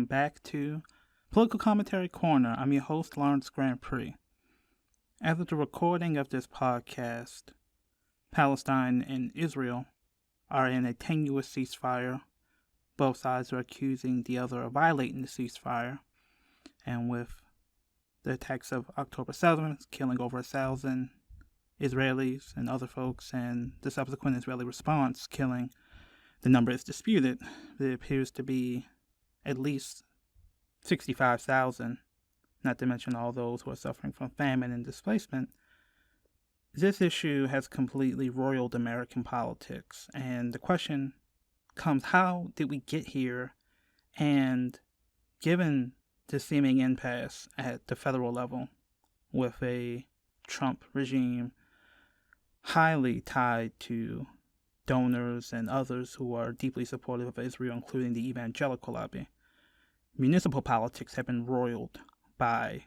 back to Political Commentary Corner. I'm your host, Lawrence Grand Prix. As of the recording of this podcast, Palestine and Israel are in a tenuous ceasefire. Both sides are accusing the other of violating the ceasefire. And with the attacks of October 7th, killing over 1,000 Israelis and other folks, and the subsequent Israeli response killing, the number is disputed. It appears to be at least 65,000, not to mention all those who are suffering from famine and displacement. This issue has completely roiled American politics, and the question comes, how did we get here? And given the seeming impasse at the federal level with a Trump regime highly tied to donors and others who are deeply supportive of Israel, including the evangelical lobby, municipal politics have been roiled by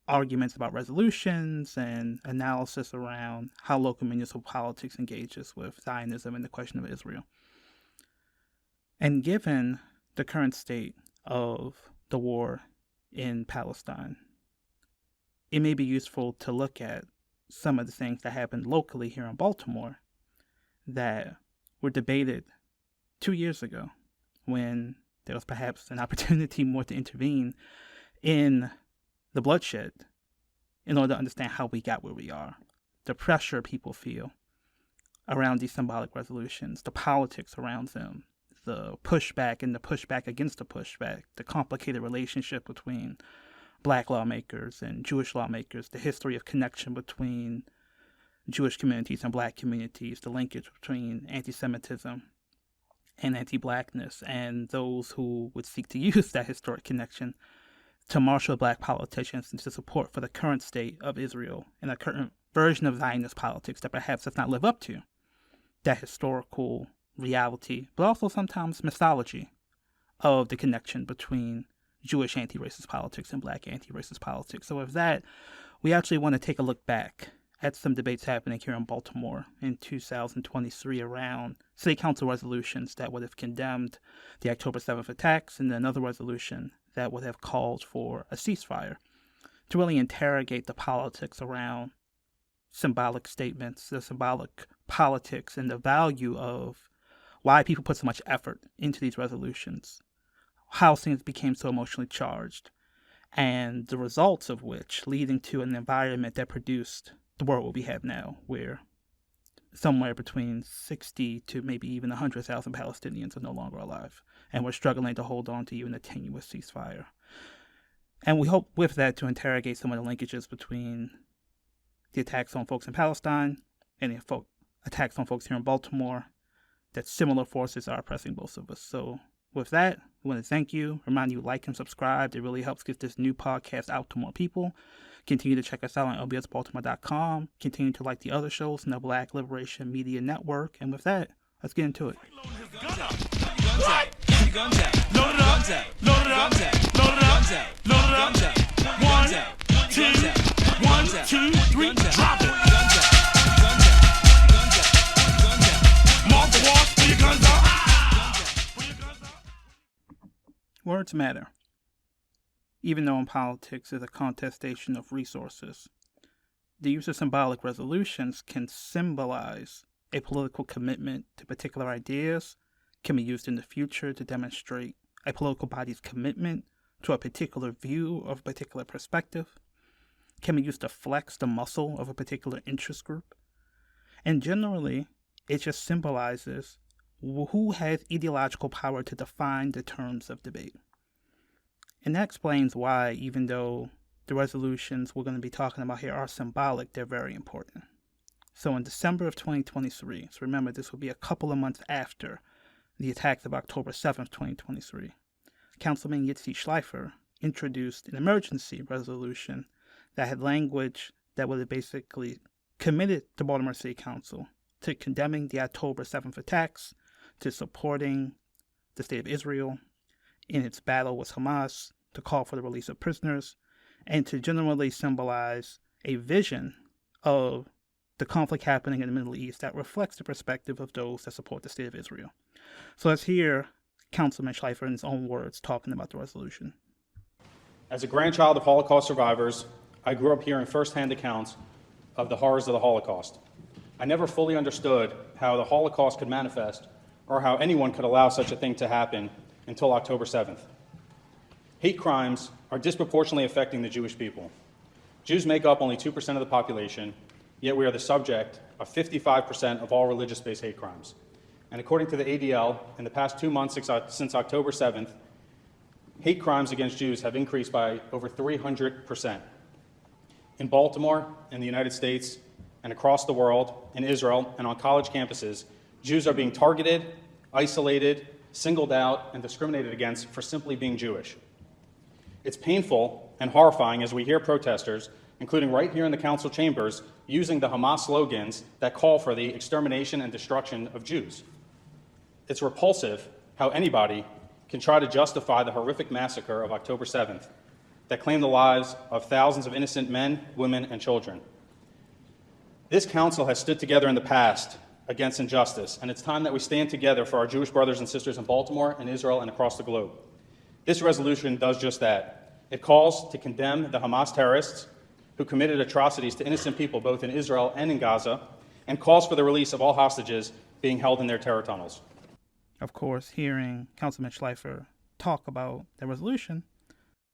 arguments about resolutions and analysis around how local municipal politics engages with Zionism and the question of Israel. And given the current state of the war in Palestine, it may be useful to look at some of the things that happened locally here in Baltimore that were debated 2 years ago, when there was perhaps an opportunity more to intervene in the bloodshed in order to understand how we got where we are, the pressure people feel around these symbolic resolutions, the politics around them, the pushback and the pushback against the pushback, the complicated relationship between Black lawmakers and Jewish lawmakers, the history of connection between Jewish communities and Black communities, the linkage between anti-Semitism and anti-Blackness, and those who would seek to use that historic connection to marshal Black politicians into support for the current state of Israel and a current version of Zionist politics that perhaps does not live up to that historical reality, but also sometimes mythology of the connection between Jewish anti-racist politics and Black anti-racist politics. So with that, we actually want to take a look back at some debates happening here in Baltimore in 2023 around city council resolutions that would have condemned the October 7th attacks, and another resolution that would have called for a ceasefire, to really interrogate the politics around symbolic statements, the symbolic politics, and the value of why people put so much effort into these resolutions, how things became so emotionally charged, and the results of which leading to an environment that produced the world we have now, where somewhere between 60 to maybe even 100,000 Palestinians are no longer alive, and we're struggling to hold on to even a tenuous ceasefire. And we hope with that to interrogate some of the linkages between the attacks on folks in Palestine and the attacks on folks here in Baltimore, that similar forces are oppressing both of us. So with that, we want to thank you, remind you to like and subscribe. It really helps get this new podcast out to more people. Continue to check us out on lbsbaltimore.com. Continue to like the other shows in the Black Liberation Media Network. And with that, let's get into it. One, two, three, drop it. Mark the walk, put your guns up. Words matter. Even though in politics is a contestation of resources, the use of symbolic resolutions can symbolize a political commitment to particular ideas, can be used in the future to demonstrate a political body's commitment to a particular view of a particular perspective, can be used to flex the muscle of a particular interest group, and generally, it just symbolizes who has ideological power to define the terms of debate. And that explains why, even though the resolutions we're going to be talking about here are symbolic, they're very important. So in December of 2023, so remember this will be a couple of months after the attacks of October 7th, 2023, Councilman Yitzi Schleifer introduced an emergency resolution that had language that would have basically committed the Baltimore City Council to condemning the October 7th attacks, to supporting the state of Israel in its battle with Hamas, to call for the release of prisoners, and to generally symbolize a vision of the conflict happening in the Middle East that reflects the perspective of those that support the state of Israel. So let's hear Councilman Schleifer in his own words talking about the resolution. As a grandchild of Holocaust survivors, I grew up hearing firsthand accounts of the horrors of the Holocaust. I never fully understood how the Holocaust could manifest or how anyone could allow such a thing to happen until October 7th. Hate crimes are disproportionately affecting the Jewish people. Jews make up only 2% of the population, yet we are the subject of 55% of all religious-based hate crimes. And according to the ADL, in the past 2 months since October 7th, hate crimes against Jews have increased by over 300%. In Baltimore, in the United States, and across the world, in Israel, and on college campuses, Jews are being targeted, isolated, singled out, and discriminated against for simply being Jewish. It's painful and horrifying as we hear protesters, including right here in the council chambers, using the Hamas slogans that call for the extermination and destruction of Jews. It's repulsive how anybody can try to justify the horrific massacre of October 7th that claimed the lives of thousands of innocent men, women, and children. This council has stood together in the past against injustice, and it's time that we stand together for our Jewish brothers and sisters in Baltimore, in Israel, and across the globe. This resolution does just that. It calls to condemn the Hamas terrorists who committed atrocities to innocent people both in Israel and in Gaza, and calls for the release of all hostages being held in their terror tunnels. Of course, hearing Councilman Schleifer talk about the resolution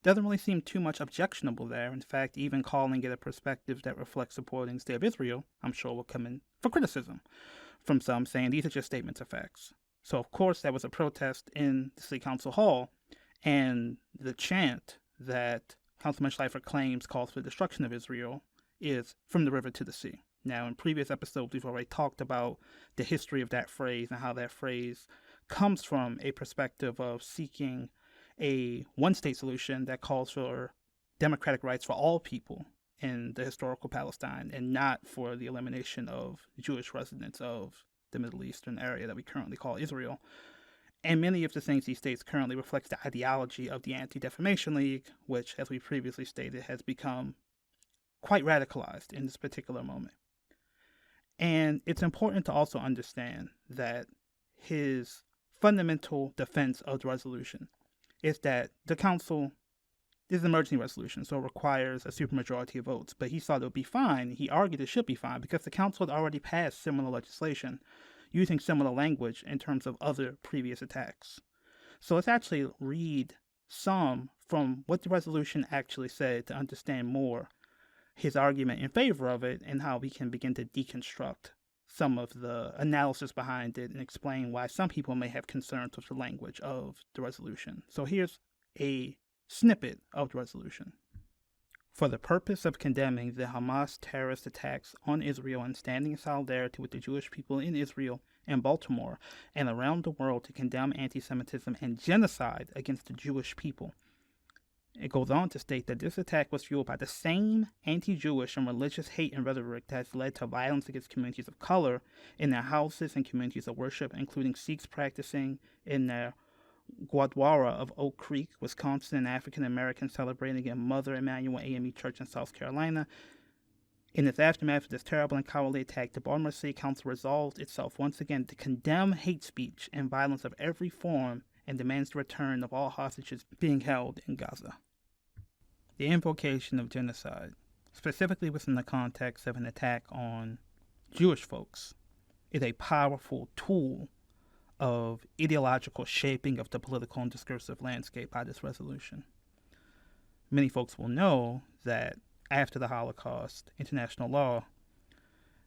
doesn't really seem too much objectionable there. In fact, even calling it a perspective that reflects supporting the state of Israel, I'm sure will come in for criticism from some, saying these are just statements of facts. So, of course, there was a protest in the City Council Hall, and the chant that Councilman Schleifer claims calls for the destruction of Israel is "from the river to the sea." Now, in previous episodes, we've already talked about the history of that phrase and how that phrase comes from a perspective of seeking a one-state solution that calls for democratic rights for all people in the historical Palestine and not for the elimination of Jewish residents of the Middle Eastern area that we currently call Israel. And many of the things he states currently reflects the ideology of the Anti-Defamation League, which, as we previously stated, has become quite radicalized in this particular moment. And it's important to also understand that his fundamental defense of the resolution is that the council is an emergency resolution, so it requires a supermajority of votes. But he thought it would be fine. He argued it should be fine because the council had already passed similar legislation using similar language in terms of other previous attacks. So let's actually read some from what the resolution actually said to understand more his argument in favor of it and how we can begin to deconstruct some of the analysis behind it and explain why some people may have concerns with the language of the resolution. So here's a snippet of the resolution. For the purpose of condemning the Hamas terrorist attacks on Israel and standing in solidarity with the Jewish people in Israel and Baltimore and around the world to condemn anti-Semitism and genocide against the Jewish people. It goes on to state that this attack was fueled by the same anti-Jewish and religious hate and rhetoric that has led to violence against communities of color in their houses and communities of worship, including Sikhs practicing in their Gurdwara of Oak Creek, Wisconsin, and African Americans celebrating in Mother Emanuel AME Church in South Carolina. In its aftermath of this terrible and cowardly attack, the Baltimore City Council resolved itself once again to condemn hate speech and violence of every form and demands the return of all hostages being held in Gaza. The invocation of genocide, specifically within the context of an attack on Jewish folks, is a powerful tool of ideological shaping of the political and discursive landscape by this resolution. Many folks will know that after the Holocaust, international law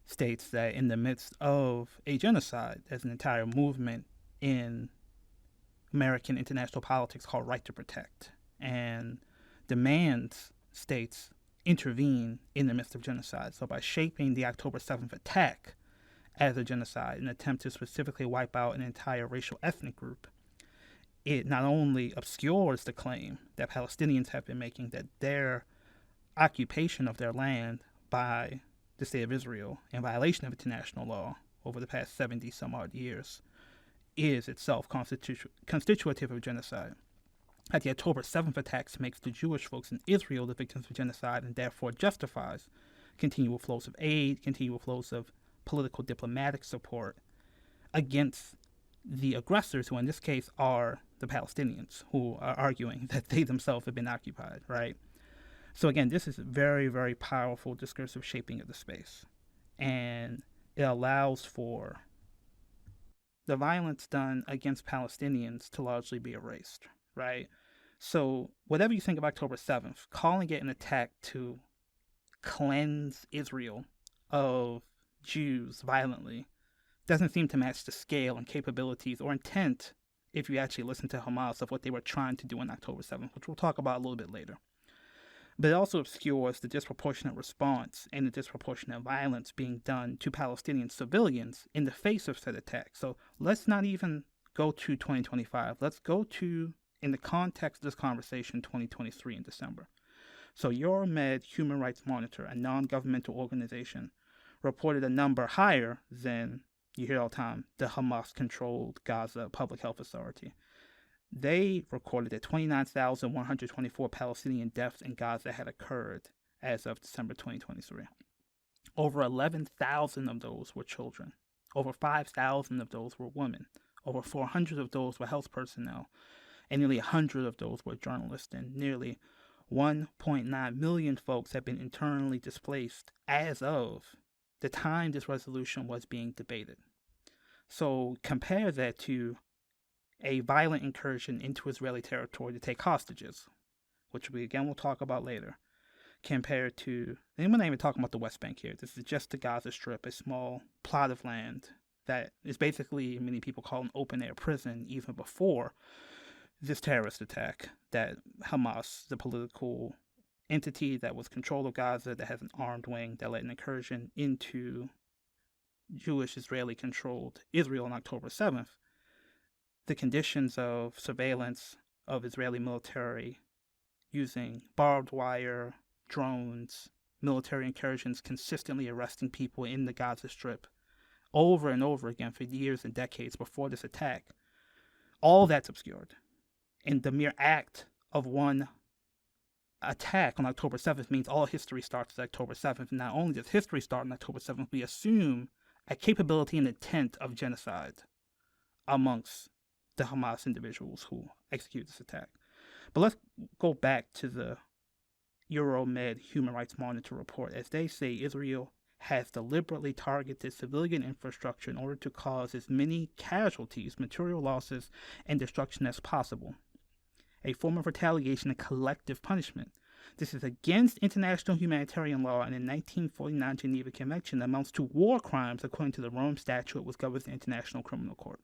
states that in the midst of a genocide, there's an entire movement in American international politics called Right to Protect, and demands states intervene in the midst of genocide. So by shaping the October 7th attack as a genocide, an attempt to specifically wipe out an entire racial ethnic group, it not only obscures the claim that Palestinians have been making that their occupation of their land by the state of Israel in violation of international law over the past 70 some odd years is itself constitutive of genocide. That the October 7th attacks makes the Jewish folks in Israel the victims of genocide and therefore justifies continual flows of aid, continual flows of political diplomatic support against the aggressors, who in this case are the Palestinians, who are arguing that they themselves have been occupied, right? So again, this is very, very powerful discursive shaping of the space. And it allows for the violence done against Palestinians to largely be erased, right? So whatever you think of October 7th, calling it an attack to cleanse Israel of Jews violently doesn't seem to match the scale and capabilities or intent, if you actually listen to Hamas, of what they were trying to do on October 7th, which we'll talk about a little bit later. But it also obscures the disproportionate response and the disproportionate violence being done to Palestinian civilians in the face of said attack. So let's not even go to 2025. Let's go to, in the context of this conversation, 2023 in December. So Euromed Human Rights Monitor, a non-governmental organization, reported a number higher than, you hear all the time, the Hamas-controlled Gaza Public Health Authority. They recorded that 29,124 Palestinian deaths in Gaza had occurred as of December 2023. Over 11,000 of those were children. Over 5,000 of those were women. Over 400 of those were health personnel. And nearly 100 of those were journalists. And nearly 1.9 million folks have been internally displaced as of the time this resolution was being debated. So compare that to a violent incursion into Israeli territory to take hostages, which we again will talk about later, compared to, and we're not even talking about the West Bank here. This is just the Gaza Strip, a small plot of land that is basically, many people call an open-air prison, even before this terrorist attack that Hamas, the political entity that was control of Gaza, that has an armed wing, that led an incursion into Jewish Israeli-controlled Israel on October 7th, the conditions of surveillance of Israeli military using barbed wire, drones, military incursions, consistently arresting people in the Gaza Strip over and over again for years and decades before this attack, all that's obscured. And the mere act of one attack on October 7th means all history starts at October 7th. And not only does history start on October 7th, we assume a capability and intent of genocide amongst the Hamas individuals who executed this attack. But let's go back to the Euromed Human Rights Monitor report. As they say, Israel has deliberately targeted civilian infrastructure in order to cause as many casualties, material losses, and destruction as possible. A form of retaliation and collective punishment. This is against international humanitarian law, and in 1949 Geneva Convention amounts to war crimes according to the Rome Statute, which governs the International Criminal Court.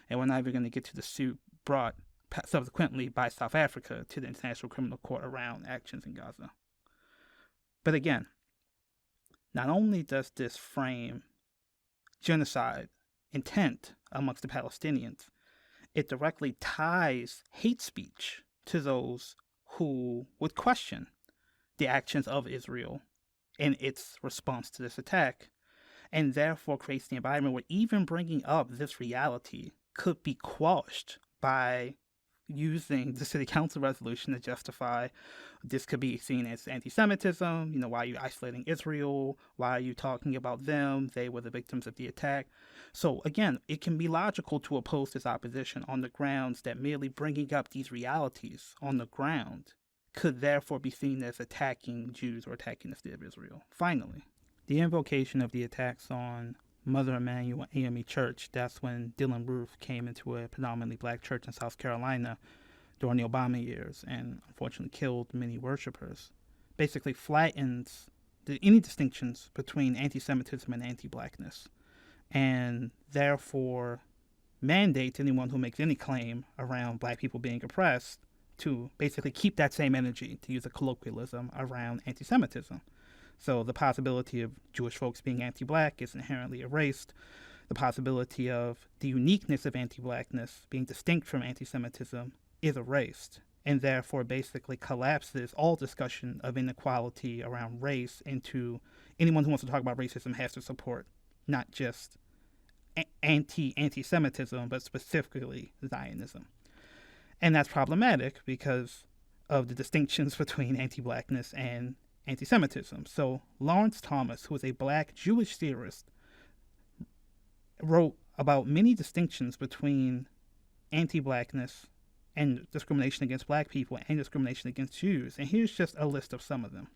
And we're not even going to get to the suit brought subsequently by South Africa to the International Criminal Court around actions in Gaza. But again, not only does this frame genocide intent amongst the Palestinians, it directly ties hate speech to those who would question the actions of Israel in its response to this attack, and therefore creates the environment where even bringing up this reality could be quashed by using the city council resolution to justify this could be seen as anti-Semitism. Why are you isolating Israel? Why are you talking about them? They were the victims of the attack. So again, it can be logical to oppose this opposition on the grounds that merely bringing up these realities on the ground could therefore be seen as attacking Jews or attacking the state of Israel. Finally, the invocation of the attacks on Mother Emanuel AME Church, that's when Dylann Roof came into a predominantly black church in South Carolina during the Obama years and unfortunately killed many worshipers, basically flattens any distinctions between anti-Semitism and anti-Blackness, and therefore mandates anyone who makes any claim around black people being oppressed to basically keep that same energy, to use a colloquialism, around anti-Semitism. So the possibility of Jewish folks being anti-black is inherently erased. The possibility of the uniqueness of anti-blackness being distinct from anti-Semitism is erased, and therefore basically collapses all discussion of inequality around race into anyone who wants to talk about racism has to support not just anti-Semitism, but specifically Zionism. And that's problematic because of the distinctions between anti-blackness and anti-Semitism. So Lawrence Thomas, who is a black Jewish theorist, wrote about many distinctions between anti-Blackness and discrimination against Black people and discrimination against Jews. And here's just a list of some of them.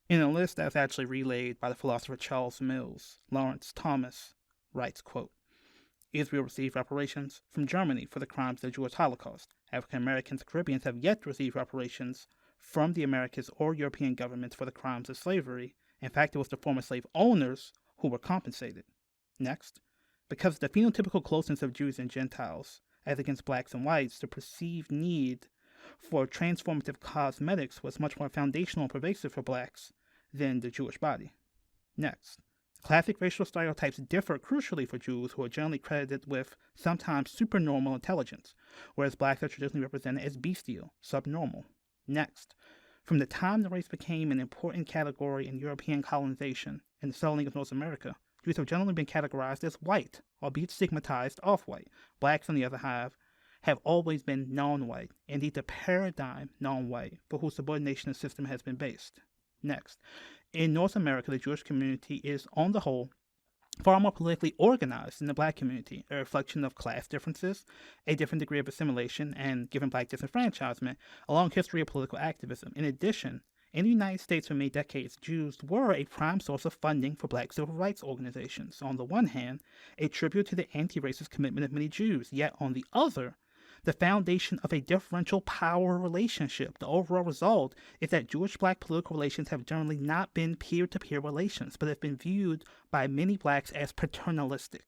In a list that's actually relayed by the philosopher Charles Mills, Lawrence Thomas writes, quote, Israel received reparations from Germany for the crimes of the Jewish Holocaust. African Americans and Caribbeans have yet to receive reparations from the Americas or European governments for the crimes of slavery. In fact, it was the former slave owners who were compensated. Next, because of the phenotypical closeness of Jews and Gentiles, as against blacks and whites, the perceived need for transformative cosmetics was much more foundational and pervasive for blacks than the Jewish body. Next, classic racial stereotypes differ crucially for Jews, who are generally credited with sometimes supernormal intelligence, whereas blacks are traditionally represented as bestial, subnormal. Next, from the time the race became an important category in European colonization and the settling of North America, Jews have generally been categorized as white, albeit stigmatized off-white. Blacks, on the other hand, have always been non-white, indeed the paradigm non-white, for whose subordination the system has been based. Next, in North America, the Jewish community is, on the whole, far more politically organized than the Black community, a reflection of class differences, a different degree of assimilation, and, given Black disenfranchisement, a long history of political activism. In addition, in the United States for many decades, Jews were a prime source of funding for Black civil rights organizations. On the one hand, a tribute to the anti-racist commitment of many Jews, yet on the other, the foundation of a differential power relationship. The overall result is that Jewish-Black political relations have generally not been peer-to-peer relations, but have been viewed by many Blacks as paternalistic.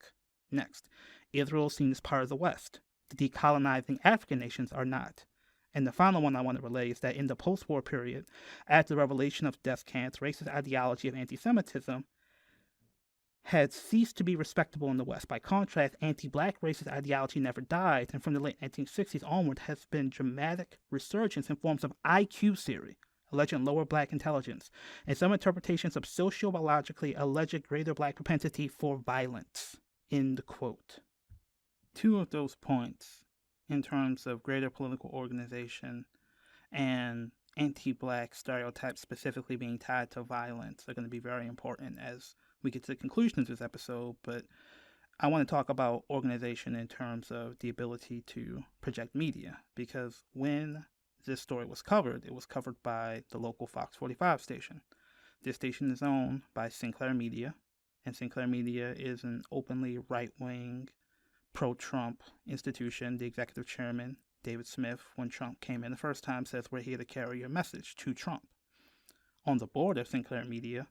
Next, Israel is seen as part of the West. The decolonizing African nations are not. And the final one I want to relay is that in the post-war period, after the revelation of death camps, racist ideology of anti-Semitism had ceased to be respectable in the West. By contrast, anti-Black racist ideology never died, and from the late 1960s onward has been dramatic resurgence in forms of IQ theory, alleging lower Black intelligence, and some interpretations of sociobiologically alleged greater Black propensity for violence. End quote. Two of those points, in terms of greater political organization and anti-Black stereotypes specifically being tied to violence, are going to be very important as we get to the conclusion of this episode. But I want to talk about organization in terms of the ability to project media, because when this story was covered, it was covered by the local Fox 45 station. This station is owned by Sinclair Media, and Sinclair Media is an openly right-wing, pro-Trump institution. The executive chairman, David Smith, when Trump came in the first time, says, "We're here to carry your message to Trump." On the board of Sinclair Media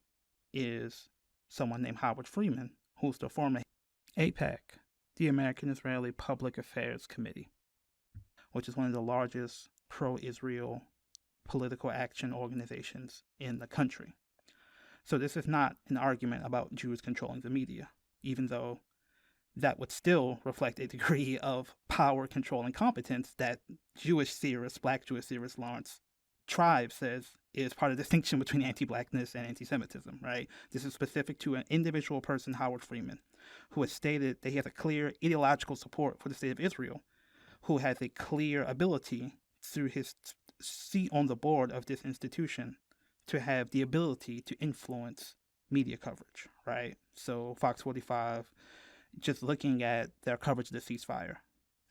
is someone named Howard Freeman, who's the former AIPAC, the American Israeli Public Affairs Committee, which is one of the largest pro-Israel political action organizations in the country. So this is not an argument about Jews controlling the media, even though that would still reflect a degree of power, control, and competence that Jewish theorist, Black Jewish theorist Lawrence Tribe says is part of the distinction between anti-Blackness and anti-Semitism, right? This is specific to an individual person, Howard Freeman, who has stated that he has a clear ideological support for the state of Israel, who has a clear ability through his seat on the board of this institution to have the ability to influence media coverage, right? So Fox 45, just looking at their coverage of the ceasefire,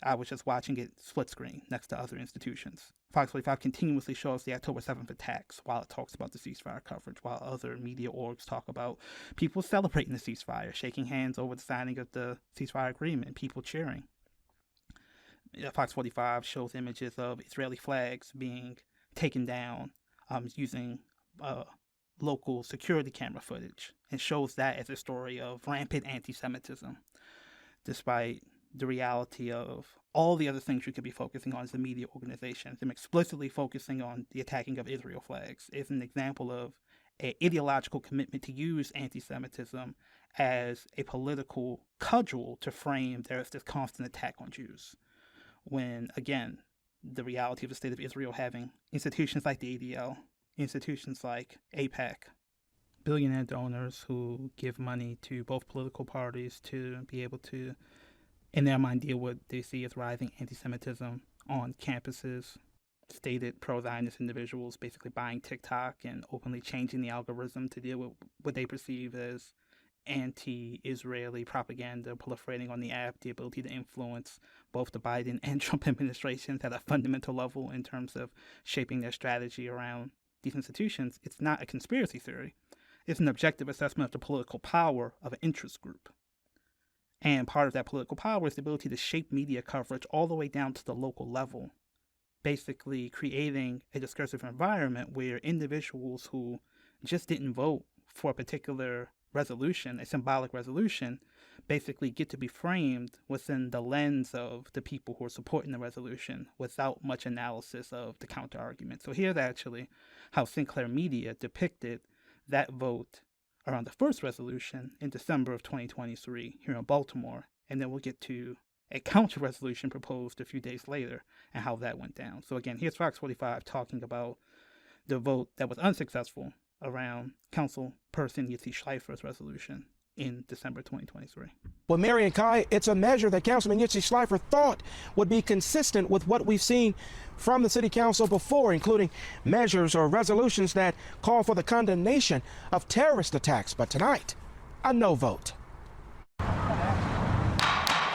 I was just watching it split screen next to other institutions. Fox 45 continuously shows the October 7th attacks while it talks about the ceasefire coverage, while other media orgs talk about people celebrating the ceasefire, shaking hands over the signing of the ceasefire agreement, people cheering. Fox 45 shows images of Israeli flags being taken down using local security camera footage, and shows that as a story of rampant anti-Semitism, despite the reality of all the other things you could be focusing on as a media organization. Them explicitly focusing on the attacking of Israel flags is an example of an ideological commitment to use anti-Semitism as a political cudgel to frame there's this constant attack on Jews. When, again, the reality of the state of Israel having institutions like the ADL, institutions like AIPAC, billionaire donors who give money to both political parties to be able to, in their mind, deal with what they see as rising anti-Semitism on campuses, stated pro-Zionist individuals basically buying TikTok and openly changing the algorithm to deal with what they perceive as anti-Israeli propaganda proliferating on the app, the ability to influence both the Biden and Trump administrations at a fundamental level in terms of shaping their strategy around these institutions, it's not a conspiracy theory. It's an objective assessment of the political power of an interest group. And part of that political power is the ability to shape media coverage all the way down to the local level, basically creating a discursive environment where individuals who just didn't vote for a particular resolution, a symbolic resolution, basically get to be framed within the lens of the people who are supporting the resolution without much analysis of the counter argument. So here's actually how Sinclair Media depicted that vote around the first resolution in December of 2023 here in Baltimore, and then we'll get to a counter resolution proposed a few days later and how that went down. So again, here's Fox 45 talking about the vote that was unsuccessful around Councilperson Yitzi Schleifer's resolution in December 2023. Well, Mary and Kai, it's a measure that Councilman Yitzi Schleifer thought would be consistent with what we've seen from the City Council before, including measures or resolutions that call for the condemnation of terrorist attacks. But tonight, a no vote.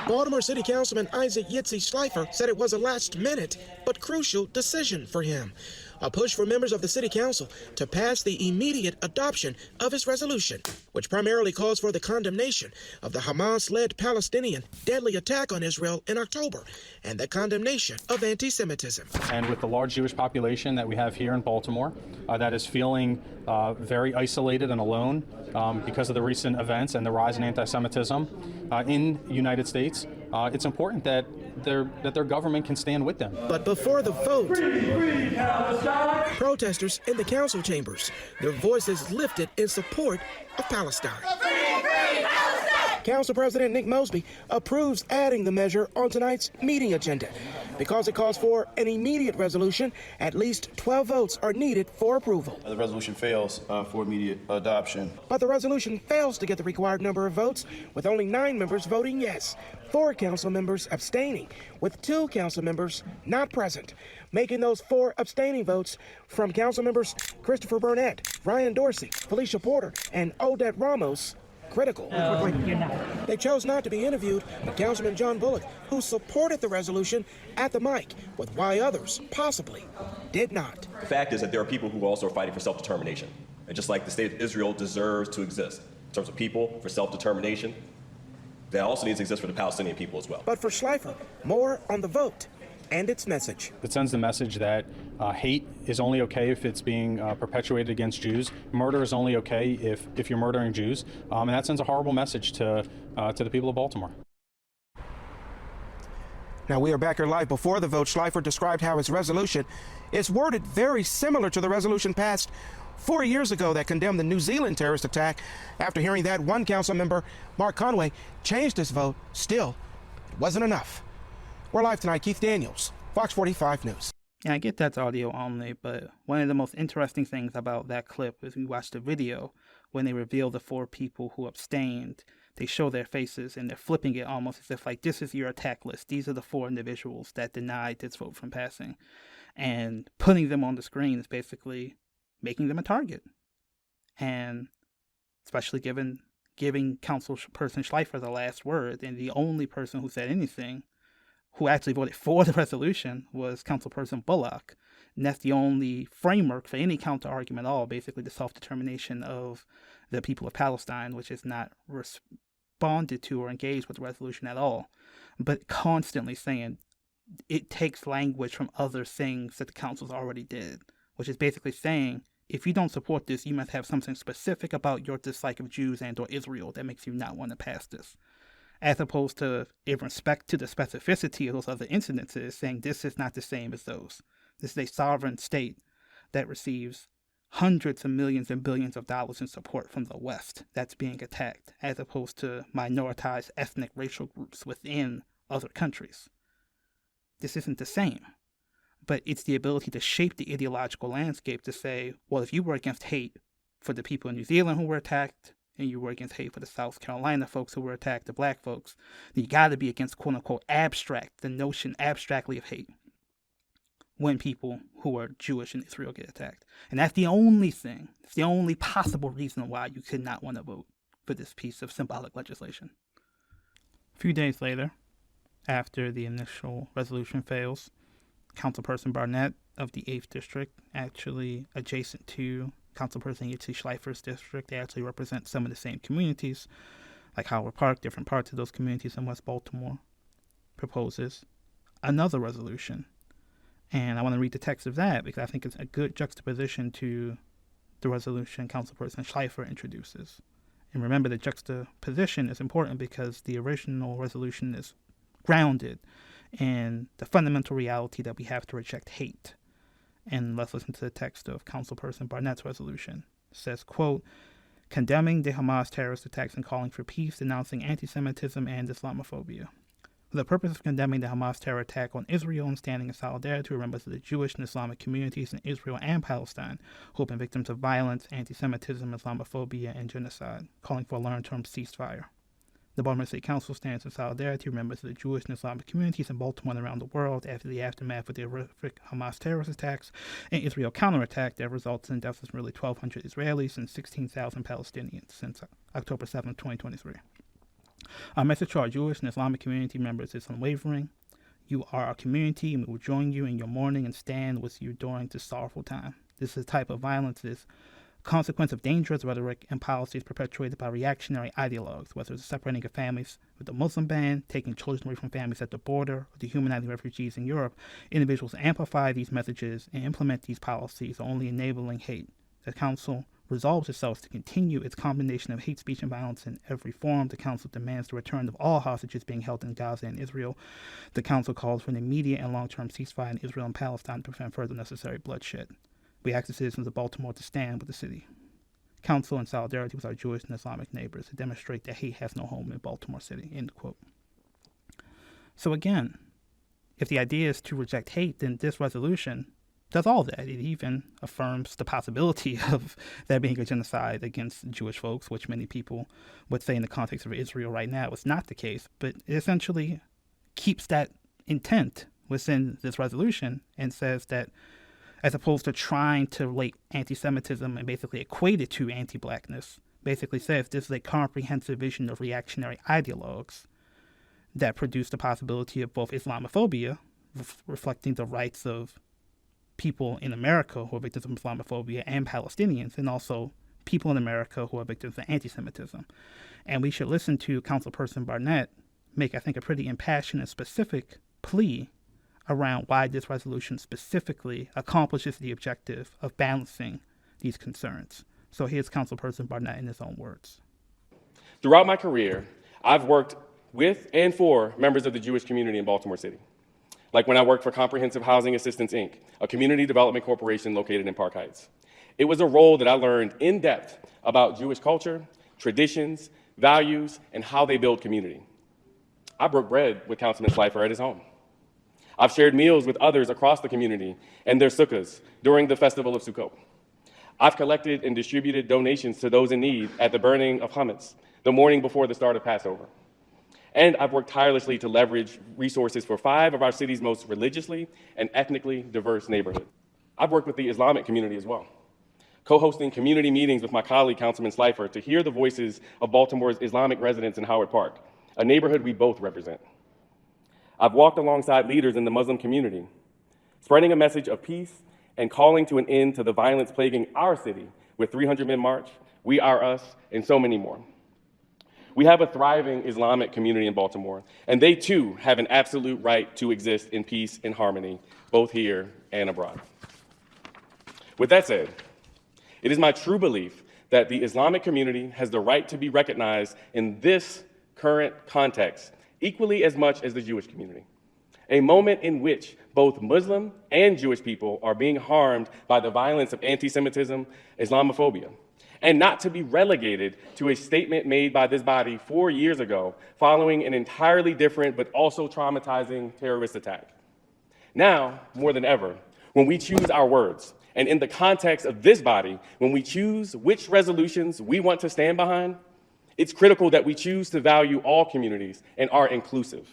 Baltimore City Councilman Isaac Yitzi Schleifer said it was a last-minute but crucial decision for him. A push for members of the City Council to pass the immediate adoption of his resolution, which primarily calls for the condemnation of the Hamas-led Palestinian deadly attack on Israel in October and the condemnation of anti-Semitism. And with the large Jewish population that we have here in Baltimore that is feeling very isolated and alone because of the recent events and the rise in anti-Semitism in the United States, it's important that their government can stand with them. But before the vote, protesters in the council chambers, their voices lifted in support of Palestine. Council President Nick Mosby approves adding the measure on tonight's meeting agenda. Because it calls for an immediate resolution, at least 12 votes are needed for approval. The resolution fails for immediate adoption. But the resolution fails to get the required number of votes, with only 9 members voting yes, 4 council members abstaining, with 2 council members not present, making those 4 abstaining votes from council members Christopher Burnett, Ryan Dorsey, Felicia Porter, and Odette Ramos critical. They chose not to be interviewed, but Councilman John Bullock, who supported the resolution, at the mic with why others possibly did not. The fact is that there are people who also are fighting for self-determination. And just like the state of Israel deserves to exist in terms of people for self-determination, that also needs to exist for the Palestinian people as well. But for Schleifer, more on the vote and its message. It sends the message that hate is only okay if it's being perpetuated against Jews. Murder is only okay if you're murdering Jews. And that sends a horrible message to the people of Baltimore. Now, we are back here live. Before the vote, Schleifer described how his resolution is worded very similar to the resolution passed 4 years ago that condemned the New Zealand terrorist attack. After hearing that, one council member, Mark Conway, changed his vote. Still, it wasn't enough. We're live tonight. Keith Daniels, Fox 45 News. Yeah, I get that's audio only, but one of the most interesting things about that clip is we watched the video when they reveal the 4 people who abstained. They show their faces and they're flipping it almost as if like, this is your attack list. These are the 4 individuals that denied this vote from passing. And putting them on the screen is basically making them a target. And especially giving Councilperson Schleifer the last word, and the only person who said anything who actually voted for the resolution was Councilperson Bullock. And that's the only framework for any counter-argument at all, basically the self-determination of the people of Palestine, which is not responded to or engaged with the resolution at all, but constantly saying it takes language from other things that the councils already did, which is basically saying, if you don't support this, you must have something specific about your dislike of Jews and or Israel that makes you not want to pass this. As opposed to, in respect to the specificity of those other incidences, saying this is not the same as those. This is a sovereign state that receives hundreds of millions and billions of dollars in support from the West that's being attacked, as opposed to minoritized ethnic racial groups within other countries. This isn't the same. But it's the ability to shape the ideological landscape to say, well, if you were against hate for the people in New Zealand who were attacked, and you were against hate for the South Carolina folks who were attacked, the black folks, then you got to be against, quote-unquote, the notion abstractly of hate when people who are Jewish in Israel get attacked. And that's the only thing, it's the only possible reason why you could not want to vote for this piece of symbolic legislation. A few days later, after the initial resolution fails, Councilperson Barnett of the 8th District, actually adjacent to Councilperson Yitzi Schleifer's district, they actually represent some of the same communities, like Howard Park, different parts of those communities in West Baltimore, proposes another resolution. And I want to read the text of that because I think it's a good juxtaposition to the resolution Councilperson Schleifer introduces. And remember, the juxtaposition is important because the original resolution is grounded in the fundamental reality that we have to reject hate. And let's listen to the text of Councilperson Barnett's resolution. It says, quote, condemning the Hamas terrorist attacks and calling for peace, denouncing anti-Semitism and Islamophobia. For the purpose of condemning the Hamas terror attack on Israel and standing in solidarity with members of the Jewish and Islamic communities in Israel and Palestine who have been victims of violence, anti-Semitism, Islamophobia, and genocide, calling for a long-term ceasefire. The Baltimore City Council stands in solidarity with members of the Jewish and Islamic communities in Baltimore and around the world after the aftermath of the horrific Hamas terrorist attacks and Israel counterattack that resulted in deaths of nearly 1,200 Israelis and 16,000 Palestinians since October 7, 2023. Our message to our Jewish and Islamic community members is unwavering. You are our community, and we will join you in your mourning and stand with you during this sorrowful time. This is a type of violence that is consequence of dangerous rhetoric and policies perpetuated by reactionary ideologues, whether it's separating of families with the Muslim ban, taking children away from families at the border, or dehumanizing refugees in Europe. Individuals amplify these messages and implement these policies, only enabling hate. The Council resolves itself to continue its condemnation of hate speech and violence in every form. The Council demands the return of all hostages being held in Gaza and Israel. The Council calls for an immediate and long-term ceasefire in Israel and Palestine to prevent further necessary bloodshed. We ask the citizens of Baltimore to stand with the city Council in solidarity with our Jewish and Islamic neighbors to demonstrate that hate has no home in Baltimore City, end quote. So again, if the idea is to reject hate, then this resolution does all that. It even affirms the possibility of there being a genocide against Jewish folks, which many people would say in the context of Israel right now is not the case, but it essentially keeps that intent within this resolution and says that as opposed to trying to relate anti-Semitism and basically equate it to anti-Blackness, basically says this is a comprehensive vision of reactionary ideologues that produce the possibility of both Islamophobia, reflecting the rights of people in America who are victims of Islamophobia, and Palestinians, and also people in America who are victims of anti-Semitism. And we should listen to Councilperson Barnett make, I think, a pretty impassioned and specific plea around why this resolution specifically accomplishes the objective of balancing these concerns. So here's Councilperson Barnett in his own words. Throughout my career, I've worked with and for members of the Jewish community in Baltimore City, like when I worked for Comprehensive Housing Assistance, Inc., a community development corporation located in Park Heights. It was a role that I learned in depth about Jewish culture, traditions, values, and how they build community. I broke bread with Councilman Schleifer at his home. I've shared meals with others across the community and their sukkahs during the Festival of Sukkot. I've collected and distributed donations to those in need at the burning of chametz the morning before the start of Passover. And I've worked tirelessly to leverage resources for 5 of our city's most religiously and ethnically diverse neighborhoods. I've worked with the Islamic community as well, co-hosting community meetings with my colleague, Councilman Schleifer, to hear the voices of Baltimore's Islamic residents in Howard Park, a neighborhood we both represent. I've walked alongside leaders in the Muslim community, spreading a message of peace and calling to an end to the violence plaguing our city with 300 Men March, We Are Us, and so many more. We have a thriving Islamic community in Baltimore, and they too have an absolute right to exist in peace and harmony, both here and abroad. With that said, it is my true belief that the Islamic community has the right to be recognized in this current context equally as much as the Jewish community, a moment in which both Muslim and Jewish people are being harmed by the violence of anti-Semitism, Islamophobia, and not to be relegated to a statement made by this body 4 years ago following an entirely different but also traumatizing terrorist attack. Now, more than ever, when we choose our words, and in the context of this body, when we choose which resolutions we want to stand behind, it's critical that we choose to value all communities and are inclusive.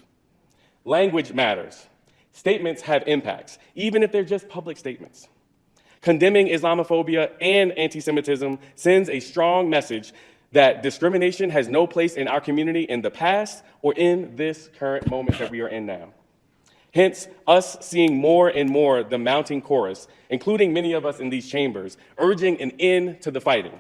Language matters. Statements have impacts, even if they're just public statements. Condemning Islamophobia and anti-Semitism sends a strong message that discrimination has no place in our community in the past or in this current moment that we are in now. Hence, us seeing more and more the mounting chorus, including many of us in these chambers, urging an end to the fighting.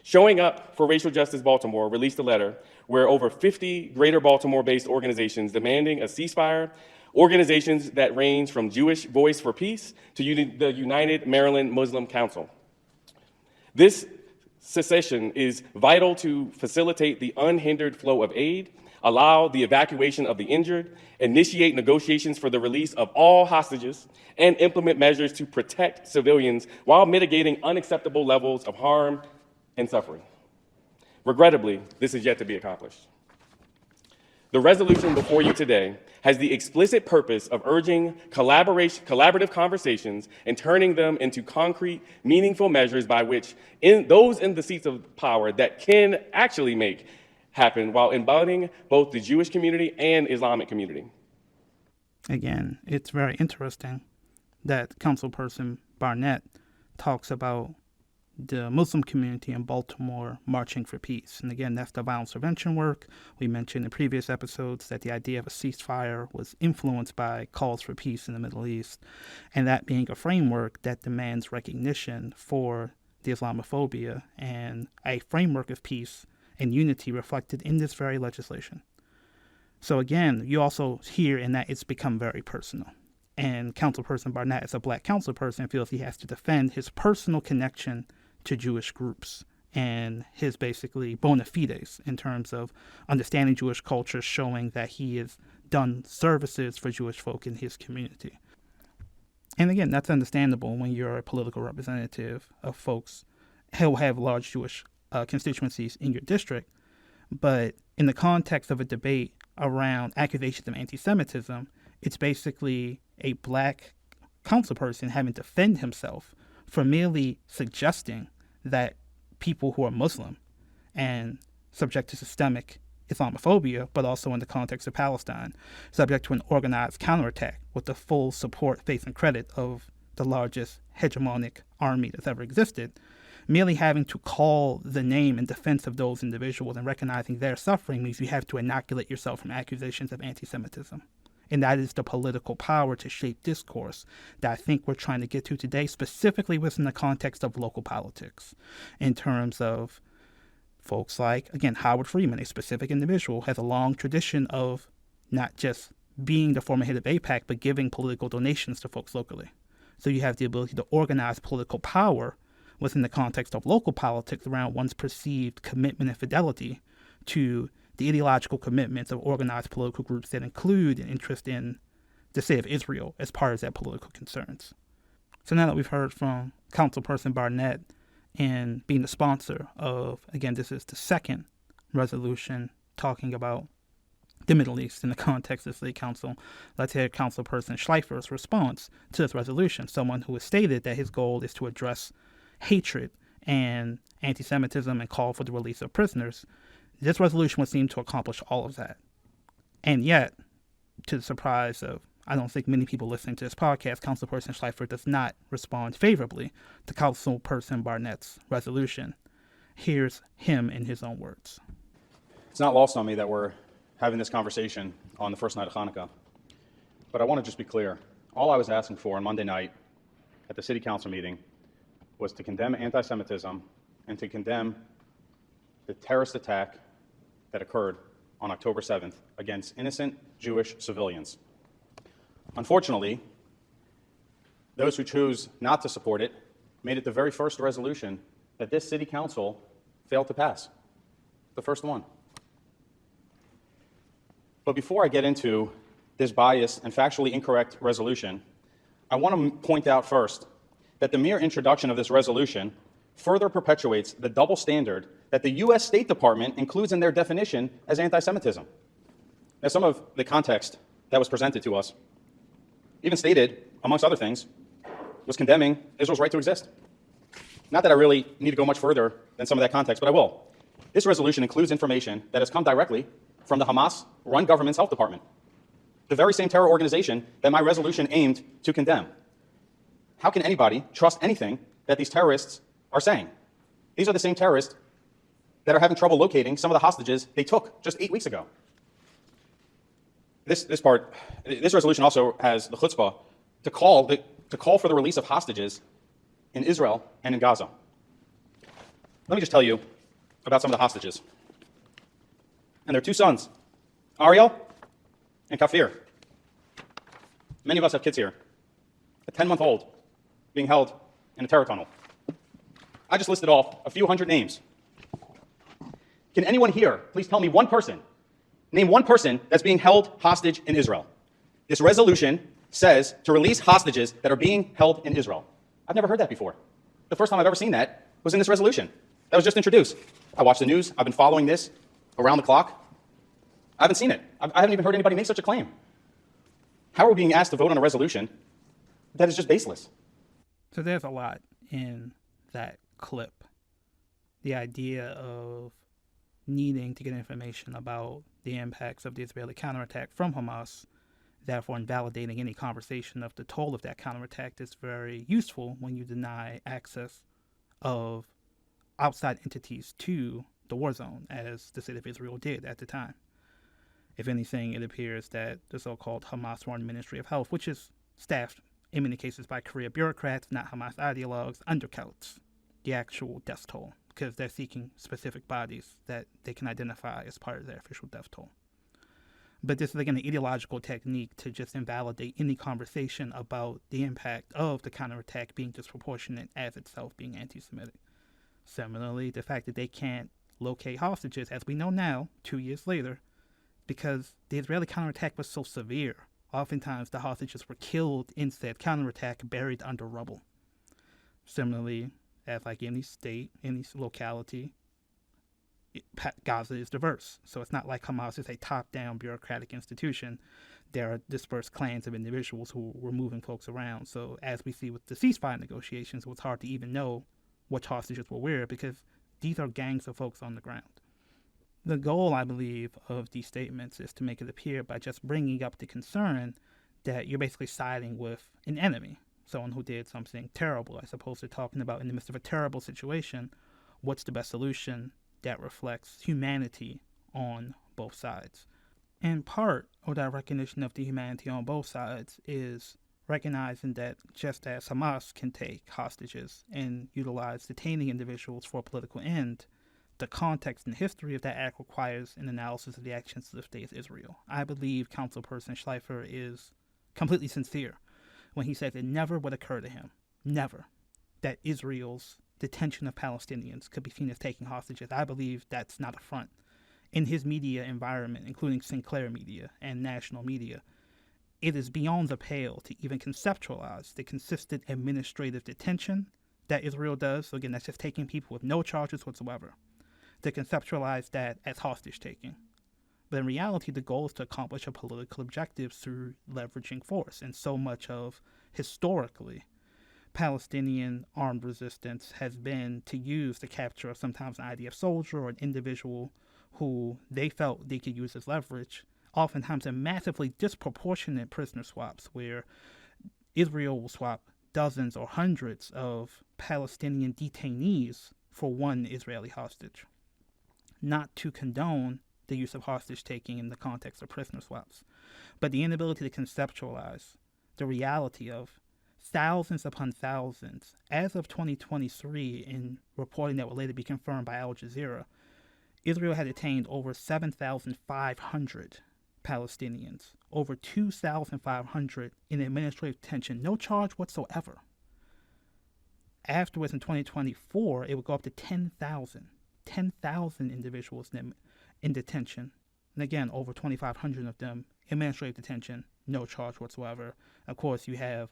Showing Up for Racial Justice Baltimore released a letter where over 50 greater Baltimore-based organizations demanding a ceasefire, organizations that range from Jewish Voice for Peace to the United Maryland Muslim Council. This cessation is vital to facilitate the unhindered flow of aid, allow the evacuation of the injured, initiate negotiations for the release of all hostages, and implement measures to protect civilians while mitigating unacceptable levels of harm and suffering. Regrettably, this is yet to be accomplished. The resolution before you today has the explicit purpose of urging collaborative conversations and turning them into concrete, meaningful measures by which those in the seats of power that can actually make happen while embodying both the Jewish community and Islamic community. Again, it's very interesting that Councilperson Barnett talks about the Muslim community in Baltimore marching for peace. And again, that's the violence prevention work. We mentioned in previous episodes that the idea of a ceasefire was influenced by calls for peace in the Middle East, and that being a framework that demands recognition for the Islamophobia and a framework of peace and unity reflected in this very legislation. So again, you also hear in that it's become very personal. And Councilperson Barnett, as a black councilperson, feels he has to defend his personal connection to Jewish groups and his basically bona fides in terms of understanding Jewish culture, showing that he has done services for Jewish folk in his community. And again, that's understandable when you're a political representative of folks who have large Jewish constituencies in your district. But in the context of a debate around accusations of anti-Semitism, it's basically a black councilperson having to defend himself for merely suggesting that people who are Muslim and subject to systemic Islamophobia, but also in the context of Palestine, subject to an organized counterattack with the full support, faith, and credit of the largest hegemonic army that's ever existed, merely having to call the name in defense of those individuals and recognizing their suffering means you have to inoculate yourself from accusations of anti-Semitism. And that is the political power to shape discourse that I think we're trying to get to today, specifically within the context of local politics, in terms of folks like, again, Howard Freeman, a specific individual, has a long tradition of not just being the former head of AIPAC, but giving political donations to folks locally. So you have the ability to organize political power within the context of local politics around one's perceived commitment and fidelity to the ideological commitments of organized political groups that include an interest in the state of Israel as part of their political concerns. So now that we've heard from Councilperson Barnett and being the sponsor of, again, this is the second resolution talking about the Middle East in the context of the City Council, let's hear Councilperson Schleifer's response to this resolution, someone who has stated that his goal is to address hatred and anti-Semitism and call for the release of prisoners. This resolution would seem to accomplish all of that. And yet, to the surprise of, I don't think many people listening to this podcast, Councilperson Schleifer does not respond favorably to Councilperson Barnett's resolution. Here's him in his own words. It's not lost on me that we're having this conversation on the first night of Hanukkah. But I want to just be clear. All I was asking for on Monday night at the City Council meeting was to condemn anti-Semitism and to condemn the terrorist attack that occurred on October 7th against innocent Jewish civilians. Unfortunately, those who chose not to support it made it the very first resolution that this City Council failed to pass, the first one. But before I get into this biased and factually incorrect resolution, I want to point out first that the mere introduction of this resolution further perpetuates the double standard that the U.S. State Department includes in their definition as anti-Semitism. Now, some of the context that was presented to us even stated, amongst other things, was condemning Israel's right to exist. Not that I really need to go much further than some of that context, but I will. This resolution includes information that has come directly from the Hamas-run government's health department, the very same terror organization that my resolution aimed to condemn. How can anybody trust anything that these terrorists are saying? These are the same terrorists that are having trouble locating some of the hostages they took just 8 weeks ago. This resolution also has the chutzpah to call for the release of hostages in Israel and in Gaza. Let me just tell you about some of the hostages. And their two sons, Ariel and Kafir. Many of us have kids here. A 10-month-old being held in a terror tunnel. I just listed off a few hundred names. Can anyone here please tell me one person, name one person that's being held hostage in Israel? This resolution says to release hostages that are being held in Israel. I've never heard that before. The first time I've ever seen that was in this resolution. That was just introduced. I watch the news. I've been following this around the clock. I haven't seen it. I haven't even heard anybody make such a claim. How are we being asked to vote on a resolution that is just baseless? So there's a lot in that clip. The idea of needing to get information about the impacts of the Israeli counterattack from Hamas, therefore invalidating any conversation of the toll of that counterattack, is very useful when you deny access of outside entities to the war zone, as the state of Israel did at the time. If anything, it appears that the so-called Hamas-run Ministry of Health, which is staffed in many cases by career bureaucrats, not Hamas ideologues, undercounts the actual death toll because they're seeking specific bodies that they can identify as part of their official death toll. But this is, again, an ideological technique to just invalidate any conversation about the impact of the counterattack being disproportionate as itself being anti-Semitic. Similarly, the fact that they can't locate hostages, as we know now, 2 years later, because the Israeli counterattack was so severe. Oftentimes, the hostages were killed in said counterattack, buried under rubble. Similarly, as like any state, any locality, Gaza is diverse. So it's not like Hamas is a top-down bureaucratic institution. There are dispersed clans of individuals who were moving folks around. So as we see with the ceasefire negotiations, it was hard to even know which hostages were where because these are gangs of folks on the ground. The goal, I believe, of these statements is to make it appear by just bringing up the concern that you're basically siding with an enemy, someone who did something terrible, as opposed to talking about in the midst of a terrible situation, what's the best solution that reflects humanity on both sides. And part of that recognition of the humanity on both sides is recognizing that just as Hamas can take hostages and utilize detaining individuals for a political end, the context and history of that act requires an analysis of the actions of the state of Israel. I believe Councilperson Schleifer is completely sincere when he says it never would occur to him, never, that Israel's detention of Palestinians could be seen as taking hostages. I believe that's not a front. In his media environment, including Sinclair Media and national media, it is beyond the pale to even conceptualize the consistent administrative detention that Israel does. So again, that's just taking people with no charges whatsoever, to conceptualize that as hostage-taking. But in reality, the goal is to accomplish a political objective through leveraging force. And so much of, historically, Palestinian armed resistance has been to use the capture of sometimes an IDF soldier or an individual who they felt they could use as leverage, oftentimes in massively disproportionate prisoner swaps, where Israel will swap dozens or hundreds of Palestinian detainees for one Israeli hostage. Not to condone the use of hostage-taking in the context of prisoner swaps, but the inability to conceptualize the reality of thousands upon thousands, as of 2023, in reporting that will later be confirmed by Al Jazeera, Israel had detained over 7,500 Palestinians, over 2,500 in administrative detention, no charge whatsoever. Afterwards, in 2024, it would go up to 10,000 individuals in detention. And again, over 2,500 of them administrative detention, no charge whatsoever. Of course, you have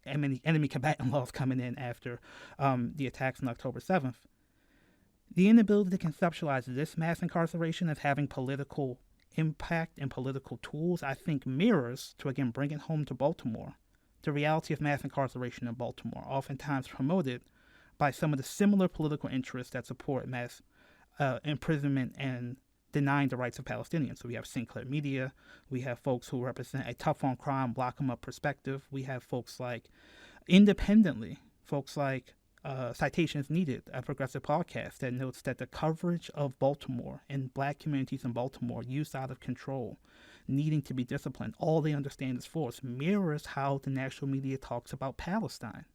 enemy combatant laws coming in after the attacks on October 7th. The inability to conceptualize this mass incarceration as having political impact and political tools, I think, mirrors, to again bring it home to Baltimore, the reality of mass incarceration in Baltimore, oftentimes promoted by some of the similar political interests that support mass imprisonment and denying the rights of Palestinians. So we have Sinclair Media, we have folks who represent a tough on crime, block them up perspective. We have folks like, independently, folks like Citation is Needed, a progressive podcast that notes that the coverage of Baltimore and black communities in Baltimore used out of control, needing to be disciplined, all they understand is force, mirrors how the national media talks about Palestine.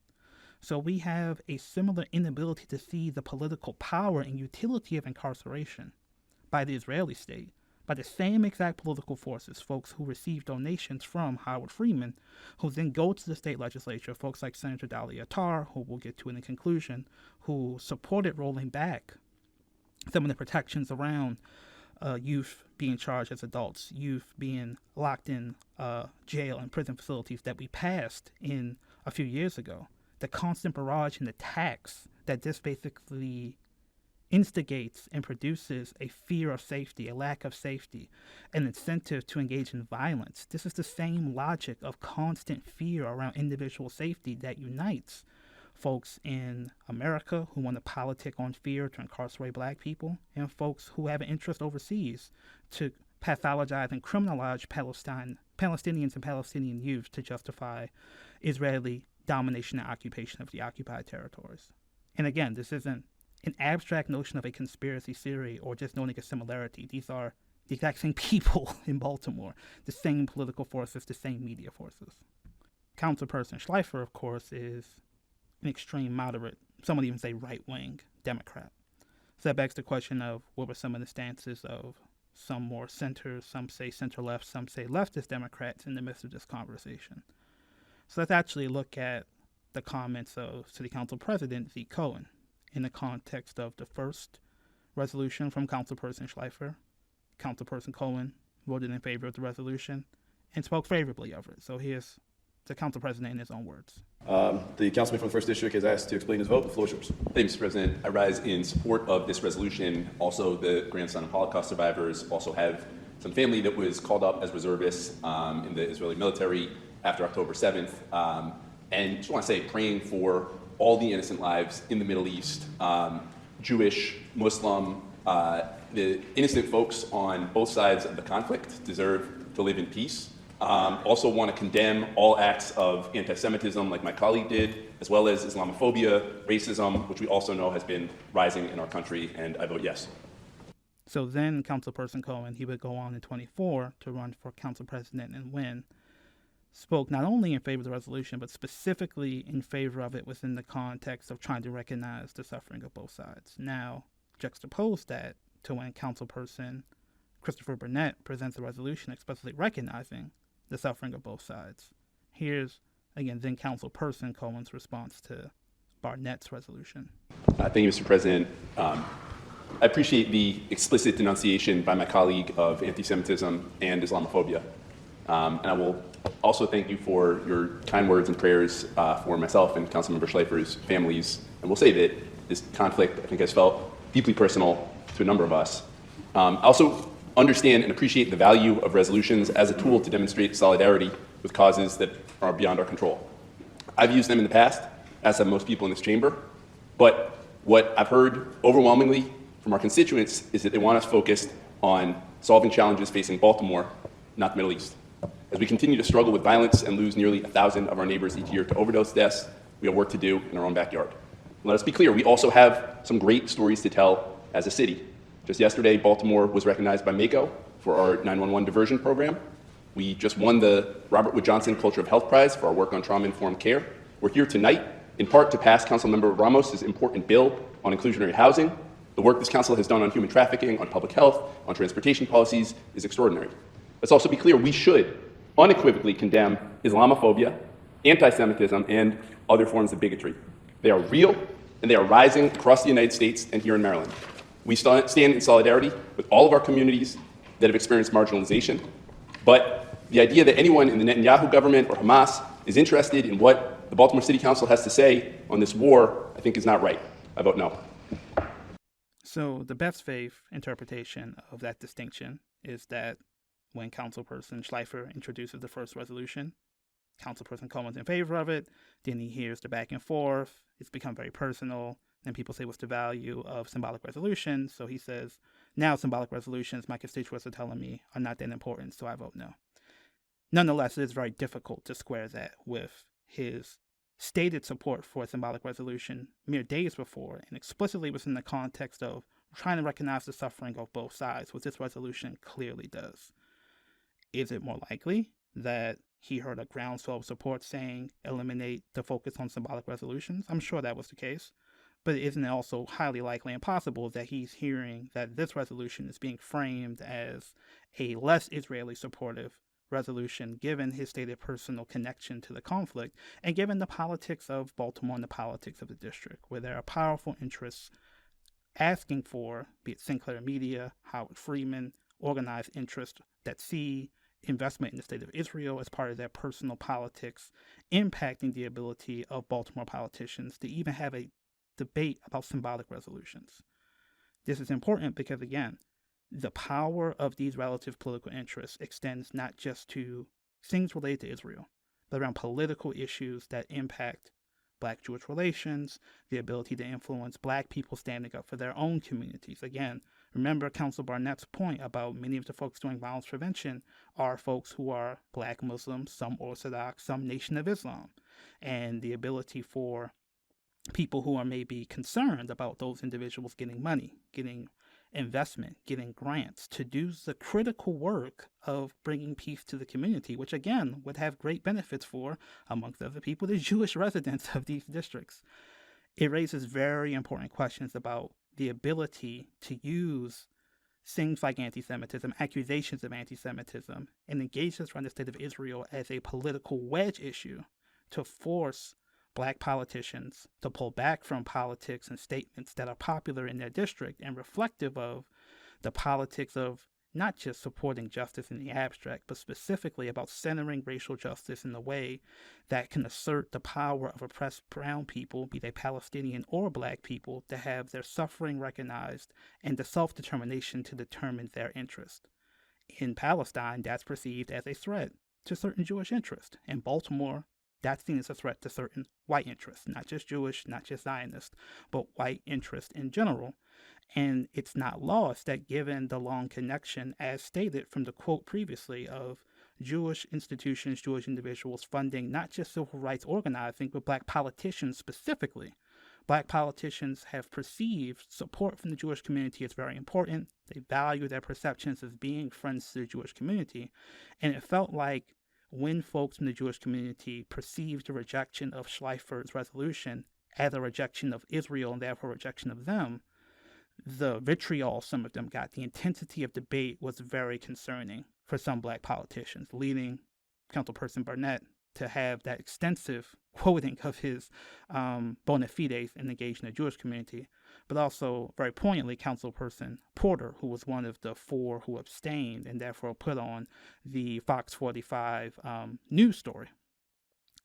So we have a similar inability to see the political power and utility of incarceration by the Israeli state, by the same exact political forces, folks who receive donations from Howard Freeman, who then go to the state legislature, folks like Senator Dalya Attar, who we'll get to in the conclusion, who supported rolling back some of the protections around youth being charged as adults, youth being locked in jail and prison facilities that we passed in a few years ago. The constant barrage and attacks that this basically instigates and produces a fear of safety, a lack of safety, an incentive to engage in violence. This is the same logic of constant fear around individual safety that unites folks in America who want to politic on fear to incarcerate black people, and folks who have an interest overseas to pathologize and criminalize Palestinians and Palestinian youth to justify Israeli domination and occupation of the occupied territories. And again, this isn't an abstract notion of a conspiracy theory or just noting a similarity. These are the exact same people in Baltimore, the same political forces, the same media forces. Councilperson Schleifer, of course, is an extreme moderate, some would even say right-wing Democrat. So that begs the question of what were some of the stances of some more center, some say center-left, some say leftist Democrats in the midst of this conversation. So let's actually look at the comments of City Council President Zeke Cohen in the context of the first resolution from Councilperson Schleifer. Councilperson Cohen voted in favor of the resolution and spoke favorably of it. So here's the Council President in his own words. The councilman from the 1st District is asked to explain his vote. The floor is yours. Thank you, Mr. President. I rise in support of this resolution. Also, the grandson of Holocaust survivors also have some family that was called up as reservists in the Israeli military after October 7th. And just want to say, praying for all the innocent lives in the Middle East, Jewish, Muslim, the innocent folks on both sides of the conflict deserve to live in peace. Also want to condemn all acts of anti-Semitism like my colleague did, as well as Islamophobia, racism, which we also know has been rising in our country, and I vote yes. So then Councilperson Cohen, he would go on in 24 to run for council president and win, spoke not only in favor of the resolution, but specifically in favor of it within the context of trying to recognize the suffering of both sides. Now, juxtapose that to when Councilperson Christopher Burnett presents a resolution explicitly recognizing the suffering of both sides. Here's, again, then Councilperson Cohen's response to Barnett's resolution. Thank you, Mr. President. I appreciate the explicit denunciation by my colleague of anti-Semitism and Islamophobia. And I will also thank you for your kind words and prayers for myself and Councilmember Schleifer's families. And we'll say that this conflict, I think, has felt deeply personal to a number of us. I also understand and appreciate the value of resolutions as a tool to demonstrate solidarity with causes that are beyond our control. I've used them in the past, as have most people in this chamber, but what I've heard overwhelmingly from our constituents is that they want us focused on solving challenges facing Baltimore, not the Middle East. As we continue to struggle with violence and lose nearly 1,000 of our neighbors each year to overdose deaths, we have work to do in our own backyard. Let us be clear, we also have some great stories to tell as a city. Just yesterday, Baltimore was recognized by MACO for our 911 diversion program. We just won the Robert Wood Johnson Culture of Health Prize for our work on trauma-informed care. We're here tonight, in part, to pass Councilmember Ramos' important bill on inclusionary housing. The work this council has done on human trafficking, on public health, on transportation policies is extraordinary. Let's also be clear, we should unequivocally condemn Islamophobia, anti-Semitism, and other forms of bigotry. They are real, and they are rising across the United States and here in Maryland. We stand in solidarity with all of our communities that have experienced marginalization, but the idea that anyone in the Netanyahu government or Hamas is interested in what the Baltimore City Council has to say on this war, I think is not right. I vote no. So the best faith interpretation of that distinction is that when Councilperson Schleifer introduces the first resolution, Councilperson Cohen's in favor of it, then he hears the back and forth, it's become very personal, and people say, what's the value of symbolic resolutions? So he says, now symbolic resolutions, my constituents are telling me, are not that important, so I vote no. Nonetheless, it is very difficult to square that with his stated support for a symbolic resolution mere days before, and explicitly was in the context of trying to recognize the suffering of both sides, which this resolution clearly does. Is it more likely that he heard a groundswell of support saying eliminate the focus on symbolic resolutions? I'm sure that was the case. But isn't it also highly likely and possible that he's hearing that this resolution is being framed as a less Israeli supportive resolution, given his stated personal connection to the conflict, and given the politics of Baltimore and the politics of the district, where there are powerful interests asking for, be it Sinclair Media, Howard Freeman, organized interests that see investment in the state of Israel as part of their personal politics, impacting the ability of Baltimore politicians to even have a debate about symbolic resolutions. This is important because, again, the power of these relative political interests extends not just to things related to Israel, but around political issues that impact Black-Jewish relations, the ability to influence Black people standing up for their own communities. Again, remember Council Barnett's point about many of the folks doing violence prevention are folks who are Black Muslims, some Orthodox, some Nation of Islam, and the ability for people who are maybe concerned about those individuals getting money, getting investment, getting grants to do the critical work of bringing peace to the community, which again would have great benefits for, amongst other people, the Jewish residents of these districts. It raises very important questions about the ability to use things like anti-Semitism, accusations of anti-Semitism, and engage this around the state of Israel as a political wedge issue to force Black politicians to pull back from politics and statements that are popular in their district and reflective of the politics of not just supporting justice in the abstract, but specifically about centering racial justice in a way that can assert the power of oppressed brown people, be they Palestinian or Black people, to have their suffering recognized and the self-determination to determine their interest. In Palestine, that's perceived as a threat to certain Jewish interests. In Baltimore, that's seen as a threat to certain white interests, not just Jewish, not just Zionist, but white interests in general. And it's not lost that given the long connection, as stated from the quote previously, of Jewish institutions, Jewish individuals funding not just civil rights organizing, but Black politicians specifically. Black politicians have perceived support from the Jewish community as very important. They value their perceptions as being friends to the Jewish community. And it felt like when folks in the Jewish community perceived the rejection of Schleifer's resolution as a rejection of Israel and therefore a rejection of them, the vitriol some of them got, the intensity of debate was very concerning for some Black politicians, leading Councilperson Barnett to have that extensive quoting of his bona fides and engaging the Jewish community, but also very poignantly Councilperson Porter, who was one of the 4 who abstained and therefore put on the Fox 45 news story,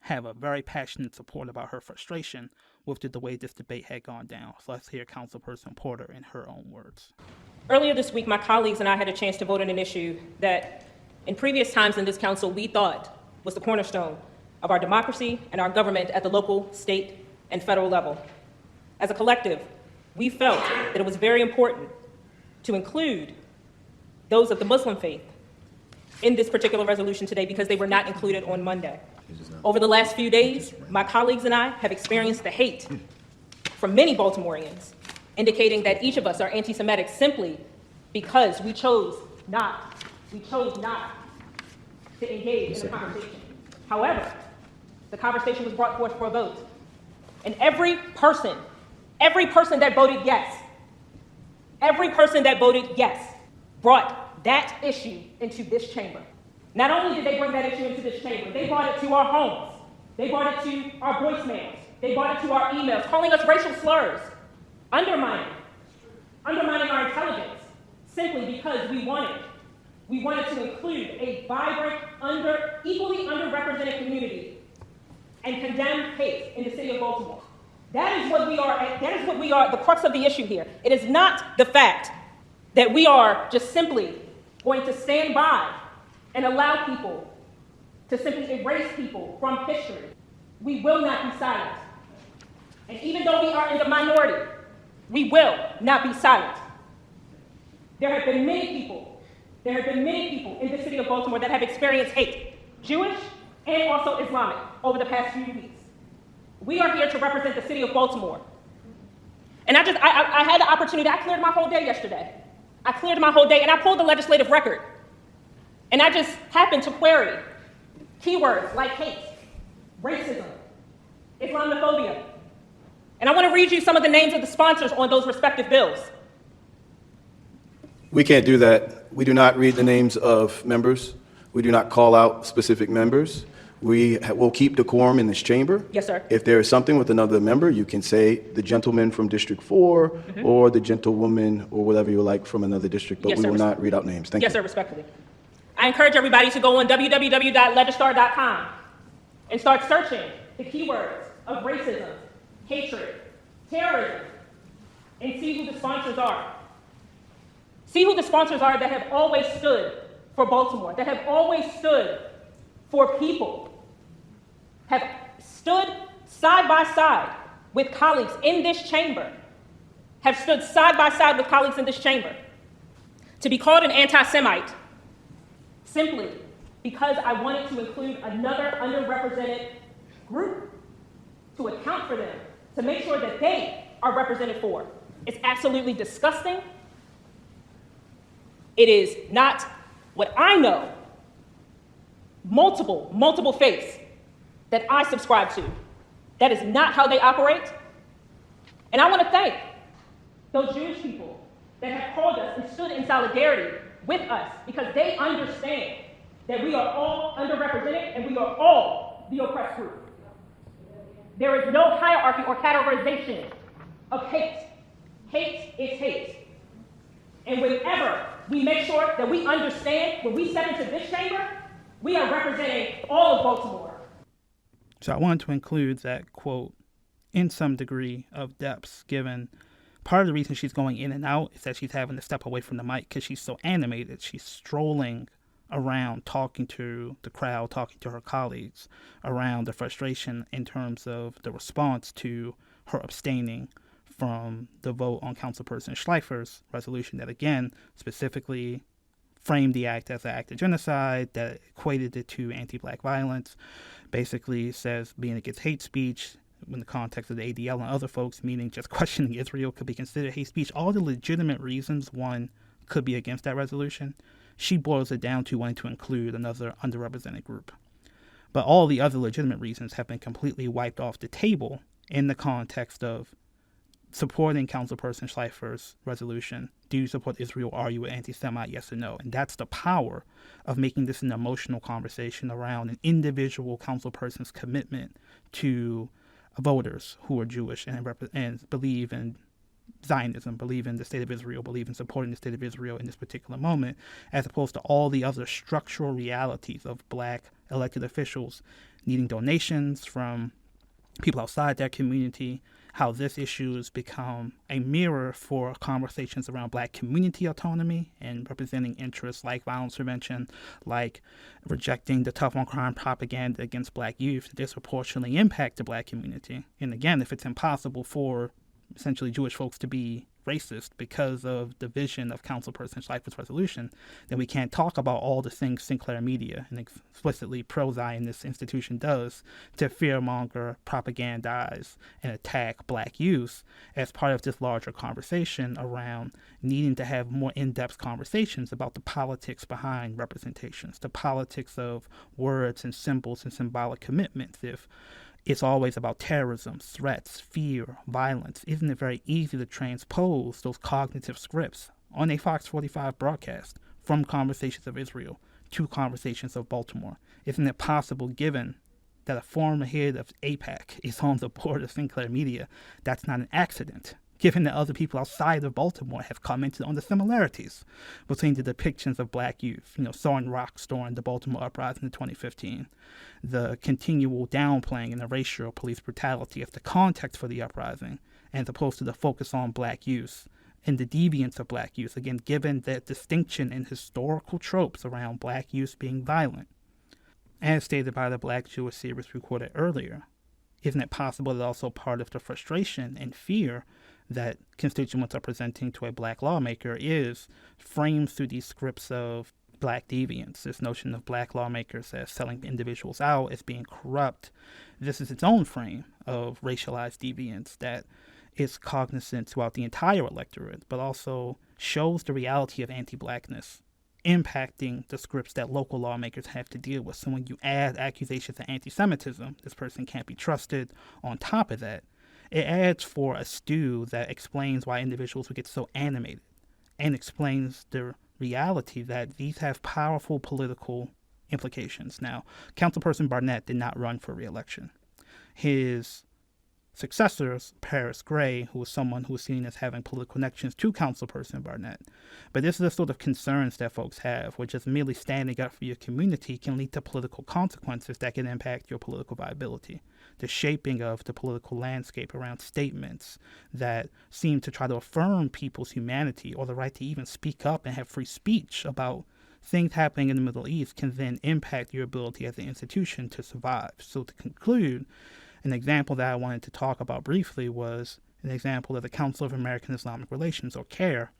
have a very passionate support about her frustration with the way this debate had gone down. So let's hear Councilperson Porter in her own words. Earlier this week, my colleagues and I had a chance to vote on an issue that in previous times in this council we thought was the cornerstone of our democracy and our government at the local, state, and federal level. As a collective, we felt that it was very important to include those of the Muslim faith in this particular resolution today because they were not included on Monday. Over the last few days, my colleagues and I have experienced the hate from many Baltimoreans, indicating that each of us are anti-Semitic simply because we chose not to engage in the conversation. However, the conversation was brought forth for a vote. And every person that voted yes, brought that issue into this chamber. Not only did they bring that issue into this chamber, they brought it to our homes. They brought it to our voicemails. They brought it to our emails, calling us racial slurs, undermining our intelligence, simply because we wanted to include a vibrant, equally underrepresented community and condemn hate in the city of Baltimore. That is what we are, the crux of the issue here. It is not the fact that we are just simply going to stand by and allow people to simply erase people from history. We will not be silent. And even though we are in the minority, we will not be silent. There have been many people in the city of Baltimore that have experienced hate, Jewish and also Islamic, over the past few weeks. We are here to represent the city of Baltimore. And I had the opportunity, I cleared my whole day yesterday. I cleared my whole day and I pulled the legislative record. And I just happened to query keywords like hate, racism, Islamophobia. And I want to read you some of the names of the sponsors on those respective bills. We can't do that. We do not read the names of members. We do not call out specific members. We will keep decorum in this chamber. Yes, sir. If there is something with another member, you can say the gentleman from District 4 or the gentlewoman or whatever you like from another district, but Yes, we sir. will not read out names. Thank you. Yes, sir, respectfully. I encourage everybody to go on www.legistar.com and start searching the keywords of racism, hatred, terrorism, and see who the sponsors are. See who the sponsors are that have always stood for Baltimore, that have always stood for people, have stood side by side with colleagues in this chamber, have stood side by side with colleagues in this chamber. To be called an anti-Semite simply because I wanted to include another underrepresented group to account for them, to make sure that they are represented for. It's absolutely disgusting. It is not what I know, multiple faiths that I subscribe to. That is not how they operate. And I want to thank those Jewish people that have called us and stood in solidarity with us because they understand that we are all underrepresented and we are all the oppressed group. There is no hierarchy or categorization of hate. Hate is hate. And whenever we make sure that we understand, when we step into this chamber, we are representing all of Baltimore. So I wanted to include that quote in some degree of depth, given part of the reason she's going in and out is that she's having to step away from the mic because she's so animated. She's strolling around, talking to the crowd, talking to her colleagues around the frustration in terms of the response to her abstaining from the vote on Councilperson Schleifer's resolution that, again, specifically framed the act as an act of genocide, that equated it to anti-Black violence, basically says being against hate speech in the context of the ADL and other folks, meaning just questioning Israel could be considered hate speech. All the legitimate reasons one could be against that resolution, she boils it down to wanting to include another underrepresented group. But all the other legitimate reasons have been completely wiped off the table in the context of supporting Councilperson Schleifer's resolution. Do you support Israel? Are you an anti-Semite? Yes or no? And that's the power of making this an emotional conversation around an individual councilperson's commitment to voters who are Jewish and believe in Zionism, believe in the state of Israel, believe in supporting the state of Israel in this particular moment, as opposed to all the other structural realities of Black elected officials needing donations from people outside their community, how this issue has become a mirror for conversations around Black community autonomy and representing interests like violence prevention, like rejecting the tough on crime propaganda against Black youth that disproportionately impact the Black community. And again, if it's impossible for essentially Jewish folks to be racist because of the vision of Councilperson Schleifer's resolution, then we can't talk about all the things Sinclair Media, an explicitly pro-Zionist institution, does to fearmonger, propagandize, and attack Black youth as part of this larger conversation around needing to have more in-depth conversations about the politics behind representations, the politics of words and symbols and symbolic commitments. If it's always about terrorism, threats, fear, violence, isn't it very easy to transpose those cognitive scripts on a Fox 45 broadcast from conversations of Israel to conversations of Baltimore? Isn't it possible, given that a former head of AIPAC is on the board of Sinclair Media, that's not an accident? Given that other people outside of Baltimore have commented on the similarities between the depictions of Black youth, sawing rocks during the Baltimore uprising in 2015, the continual downplaying and erasure of police brutality as the context for the uprising, as opposed to the focus on Black youth and the deviance of Black youth, again, given that distinction in historical tropes around Black youth being violent. As stated by the Black Jewish series recorded earlier, isn't it possible that also part of the frustration and fear that constituents are presenting to a Black lawmaker is framed through these scripts of Black deviance, this notion of Black lawmakers as selling individuals out, as being corrupt, this is its own frame of racialized deviance that is cognizant throughout the entire electorate, but also shows the reality of anti-Blackness impacting the scripts that local lawmakers have to deal with. So when you add accusations of anti-Semitism, this person can't be trusted, on top of that, it adds for a stew that explains why individuals would get so animated and explains the reality that these have powerful political implications. Now, Councilperson Barnett did not run for re-election. His successors, Paris Gray, who was someone who was seen as having political connections to Councilperson Barnett. But this is the sort of concerns that folks have, which is merely standing up for your community can lead to political consequences that can impact your political viability. The shaping of the political landscape around statements that seem to try to affirm people's humanity or the right to even speak up and have free speech about things happening in the Middle East can then impact your ability as an institution to survive. So to conclude, an example that I wanted to talk about briefly was an example of the Council of American Islamic Relations, or CAIR,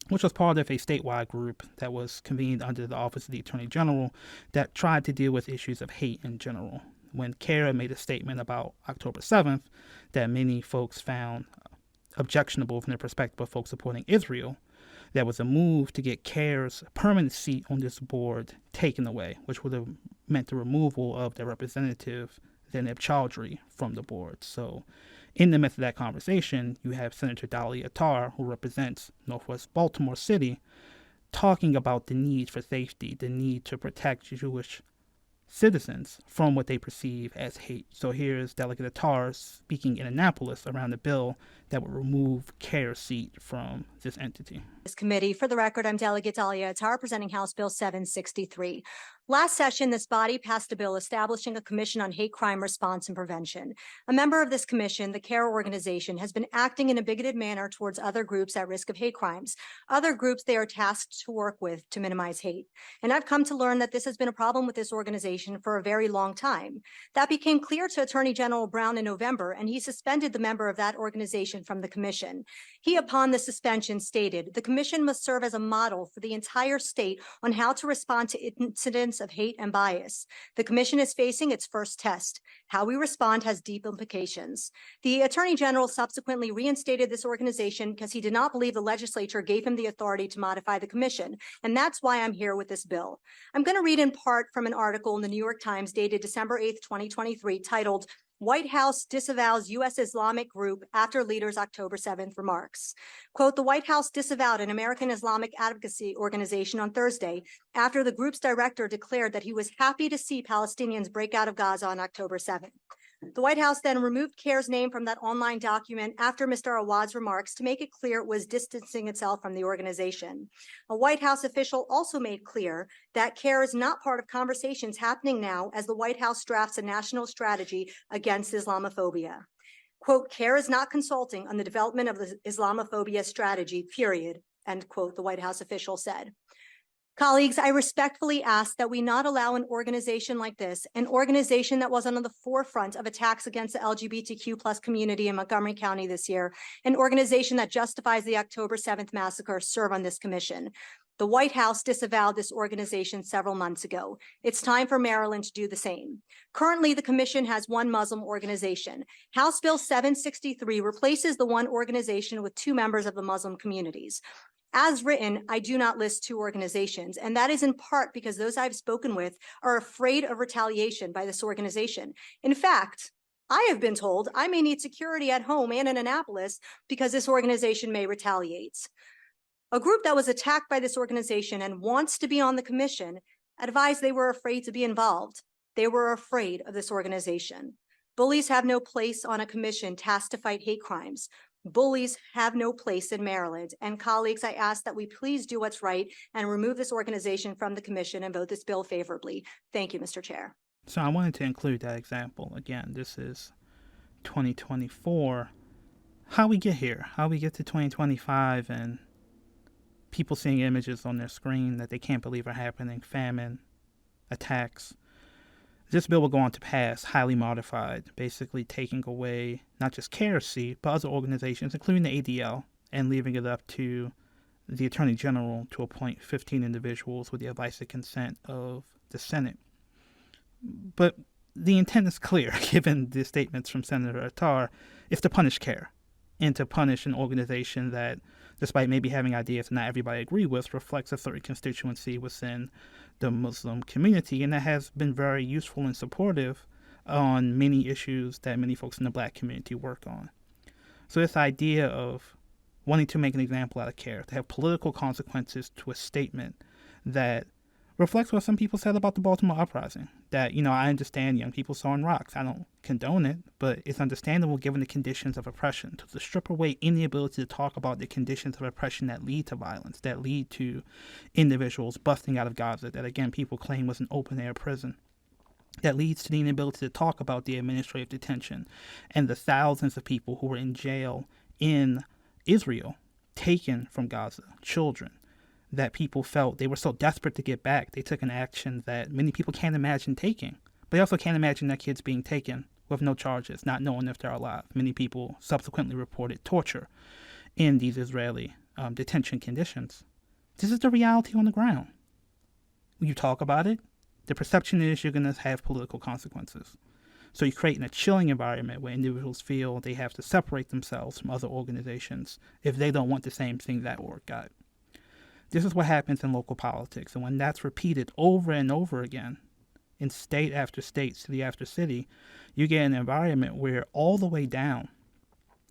which was part of a statewide group that was convened under the Office of the Attorney General that tried to deal with issues of hate in general. When CAIR made a statement about October 7th that many folks found objectionable from the perspective of folks supporting Israel, there was a move to get CAIR's permanent seat on this board taken away, which would have meant the removal of their representative, Zainab Chaudhry, from the board. So in the midst of that conversation, you have Senator Dalya Attar, who represents Northwest Baltimore City, talking about the need for safety, the need to protect Jewish citizens from what they perceive as hate. So here's Delegate Attar speaking in Annapolis around a bill that would remove CAIR's seat from this entity. This committee. For the record, I'm Delegate Dalya Attar, presenting House Bill 763. Last session, this body passed a bill establishing a commission on hate crime response and prevention. A member of this commission, the CAIR organization, has been acting in a bigoted manner towards other groups at risk of hate crimes, other groups they are tasked to work with to minimize hate. And I've come to learn that this has been a problem with this organization for a very long time. That became clear to Attorney General Brown in November, and he suspended the member of that organization from the commission. He, upon the suspension, stated, "The commission must serve as a model for the entire state on how to respond to incidents of hate and bias. The commission is facing its first test. How we respond has deep implications." The Attorney General subsequently reinstated this organization because he did not believe the legislature gave him the authority to modify the commission, and that's why I'm here with this bill. I'm going to read in part from an article in the New York Times dated December 8th, 2023, titled, "White House Disavows U.S. Islamic Group After Leader's October 7th Remarks." Quote, "The White House disavowed an American Islamic advocacy organization on Thursday after the group's director declared that he was happy to see Palestinians break out of Gaza on October 7th. The White House then removed CAIR's name from that online document after Mr. Awad's remarks to make it clear it was distancing itself from the organization. A White House official also made clear that CAIR is not part of conversations happening now as the White House drafts a national strategy against Islamophobia. Quote, "CAIR is not consulting on the development of the Islamophobia strategy, period," end quote, the White House official said. Colleagues, I respectfully ask that we not allow an organization like this, an organization that was on the forefront of attacks against the LGBTQ+ community in Montgomery County this year, an organization that justifies the October 7th massacre, serve on this commission. The White House disavowed this organization several months ago. It's time for Maryland to do the same. Currently, the commission has one Muslim organization. House Bill 763 replaces the one organization with two members of the Muslim communities. As written, I do not list two organizations, and that is in part because those I've spoken with are afraid of retaliation by this organization. In fact, I have been told I may need security at home and in Annapolis because this organization may retaliate. A group that was attacked by this organization and wants to be on the commission advised they were afraid to be involved. They were afraid of this organization. Bullies have no place on a commission tasked to fight hate crimes. Bullies have no place in Maryland. And colleagues, I ask that we please do what's right and remove this organization from the commission and vote this bill favorably. Thank you, Mr. Chair. So I wanted to include that example. Again, this is 2024. How we get here, how we get to 2025 and people seeing images on their screen that they can't believe are happening, famine, attacks. This bill will go on to pass, highly modified, basically taking away not just CAIR's seat, but other organizations, including the ADL, and leaving it up to the Attorney General to appoint 15 individuals with the advice and consent of the Senate. But the intent is clear, given the statements from Senator Attar, is to punish CARE and to punish an organization that, despite maybe having ideas that not everybody agree with, reflects a certain constituency within the Muslim community, and that has been very useful and supportive on many issues that many folks in the black community work on. So this idea of wanting to make an example out of CARE, to have political consequences to a statement that reflects what some people said about the Baltimore uprising, that, I understand young people throwing rocks. I don't condone it, but it's understandable given the conditions of oppression. To strip away any ability to talk about the conditions of oppression that lead to violence, that lead to individuals busting out of Gaza, that, again, people claim was an open-air prison, that leads to the inability to talk about the administrative detention and the thousands of people who were in jail in Israel, taken from Gaza, children, that people felt they were so desperate to get back, they took an action that many people can't imagine taking. But they also can't imagine their kids being taken with no charges, not knowing if they're alive. Many people subsequently reported torture in these Israeli detention conditions. This is the reality on the ground. When you talk about it, the perception is you're going to have political consequences. So you're creating a chilling environment where individuals feel they have to separate themselves from other organizations if they don't want the same thing that org got. This is what happens in local politics, and when that's repeated over and over again in state after state, city after city, you get an environment where all the way down,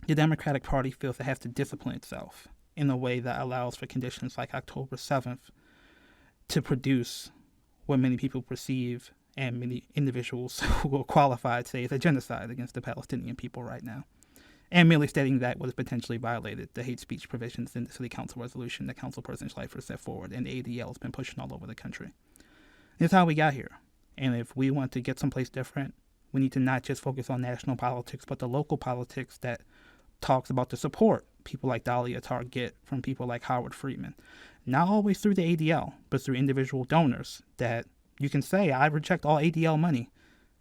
the Democratic Party feels it has to discipline itself in a way that allows for conditions like October 7th to produce what many people perceive and many individuals who are qualified say is a genocide against the Palestinian people right now. And merely stating that would have potentially violated the hate speech provisions in the City Council resolution that Councilperson Schleifer set forward and the ADL has been pushing all over the country. This is how we got here. And if we want to get someplace different, we need to not just focus on national politics, but the local politics that talks about the support people like Dalya Attar get from people like Howard Freeman. Not always through the ADL, but through individual donors that you can say, I reject all ADL money,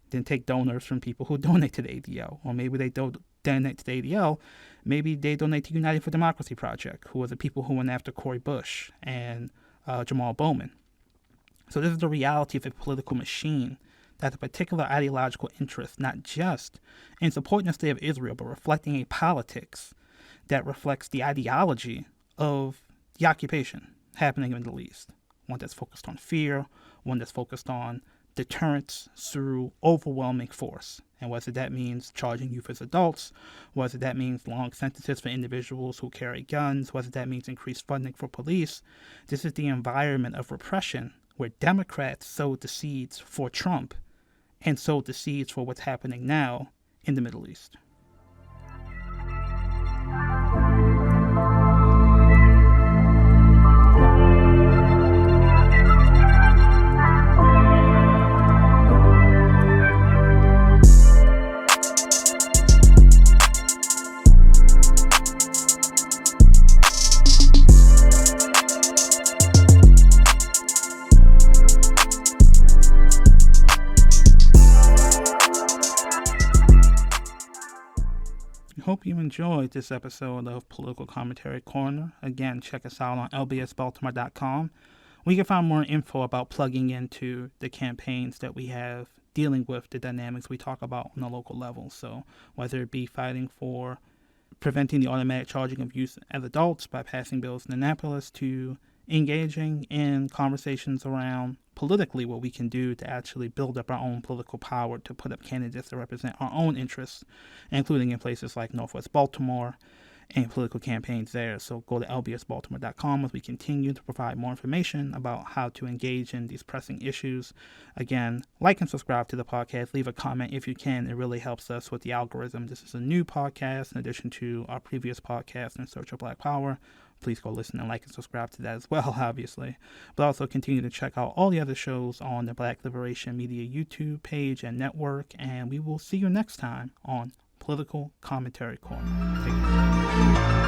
then take donors from people who donate to the ADL. Or maybe they don't donate to the ADL, maybe they donate to United for Democracy Project, who are the people who went after Cori Bush and Jamal Bowman. So this is the reality of a political machine that has a particular ideological interest, not just in supporting the state of Israel, but reflecting a politics that reflects the ideology of the occupation happening in the Middle East. One that's focused on fear, one that's focused on deterrence through overwhelming force. And whether that means charging youth as adults, whether that means long sentences for individuals who carry guns, whether that means increased funding for police, this is the environment of repression where Democrats sowed the seeds for Trump and sowed the seeds for what's happening now in the Middle East. Hope you enjoyed this episode of Political Commentary Corner. Again, check us out on lbsbaltimore.com. We can find more info about plugging into the campaigns that we have dealing with the dynamics we talk about on a local level. So whether it be fighting for preventing the automatic charging of youth as adults by passing bills in Annapolis, to engaging in conversations around politically what we can do to actually build up our own political power, to put up candidates that represent our own interests, including in places like Northwest Baltimore and political campaigns there. So go to lbsbaltimore.com as we continue to provide more information about how to engage in these pressing issues. Again, like and subscribe to the podcast. Leave a comment if you can. It really helps us with the algorithm. This is a new podcast in addition to our previous podcast, In Search of Black Power. Please go listen and like and subscribe to that as well, obviously. But also continue to check out all the other shows on the Black Liberation Media YouTube page and network. And we will see you next time on Political Commentary Corner. Take care.